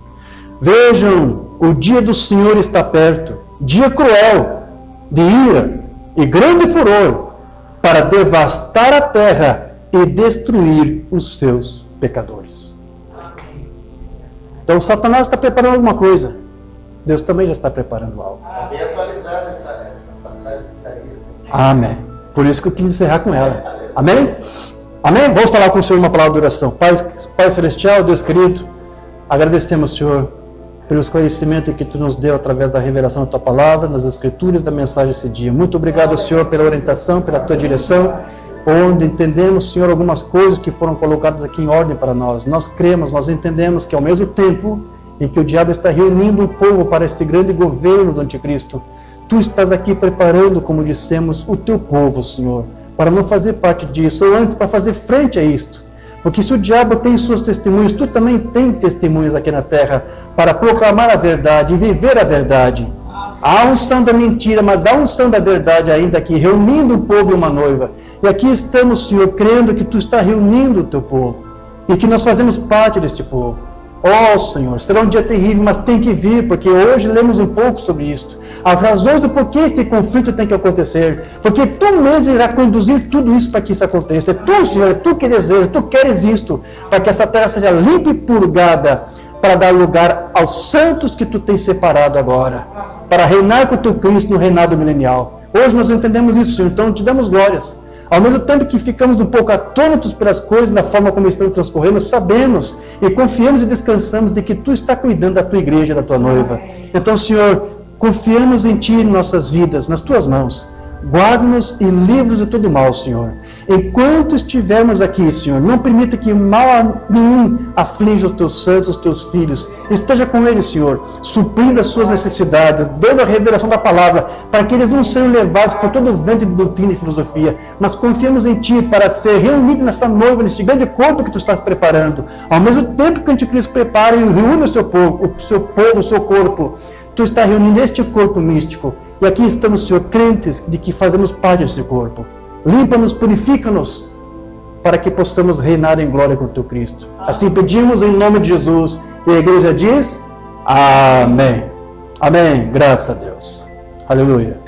Vejam, o dia do Senhor está perto, dia cruel, de ira e grande furor, para devastar a terra e destruir os seus pecadores. Então Satanás está preparando alguma coisa, Deus também já está preparando algo. Bem atualizada essa passagem de Isaías. Amém. Por isso que eu quis encerrar com ela. Amém? Amém? Vamos falar com o Senhor uma palavra de oração. Pai Celestial, Deus querido, agradecemos, Senhor, pelo esclarecimento que Tu nos deu através da revelação da Tua Palavra, nas Escrituras da mensagem desse dia. Muito obrigado, Senhor, pela orientação, pela Tua direção, onde entendemos, Senhor, algumas coisas que foram colocadas aqui em ordem para nós. Nós cremos, nós entendemos que ao mesmo tempo em que o diabo está reunindo o povo para este grande governo do anticristo, Tu estás aqui preparando, como dissemos, o Teu povo, Senhor, para não fazer parte disso, ou antes para fazer frente a isto. Porque se o diabo tem suas testemunhas, Tu também tem testemunhas aqui na terra para proclamar a verdade e viver a verdade. Há a unção da mentira, mas há a unção da verdade ainda aqui, reunindo um povo e uma noiva. E aqui estamos, Senhor, crendo que Tu está reunindo o Teu povo e que nós fazemos parte deste povo. Oh, Senhor, será um dia terrível, mas tem que vir, porque hoje lemos um pouco sobre isto. As razões do porquê este conflito tem que acontecer. Porque Tu mesmo irá conduzir tudo isso para que isso aconteça. É Tu, Senhor, é Tu que desejas, Tu queres isto, para que essa terra seja limpa e purgada, para dar lugar aos santos que Tu tens separado agora, para reinar com o Teu Cristo no reinado milenial. Hoje nós entendemos isso, Senhor, então te damos glórias. Ao mesmo tempo que ficamos um pouco atônitos pelas coisas, na forma como estão transcorrendo, sabemos e confiamos e descansamos de que Tu está cuidando da Tua igreja, da Tua noiva. Então, Senhor, confiamos em Ti, em nossas vidas, nas Tuas mãos. Guarda-nos e livra-nos de todo mal, Senhor. Enquanto estivermos aqui, Senhor, não permita que mal nenhum aflige os Teus santos, os Teus filhos. Esteja com eles, Senhor, suprindo as suas necessidades, dando a revelação da palavra, para que eles não sejam levados por todo o vento de doutrina e filosofia, mas confiamos em Ti para ser reunido nessa noiva, nesse grande corpo que Tu estás preparando. Ao mesmo tempo que o Anticristo prepara e reúne o seu povo, o seu corpo, Tu está reunindo este corpo místico. E aqui estamos, Senhor, crentes de que fazemos parte desse corpo. Limpa-nos, purifica-nos, para que possamos reinar em glória com o Teu Cristo. Assim pedimos em nome de Jesus. E a igreja diz, amém. Amém. Graças a Deus. Aleluia.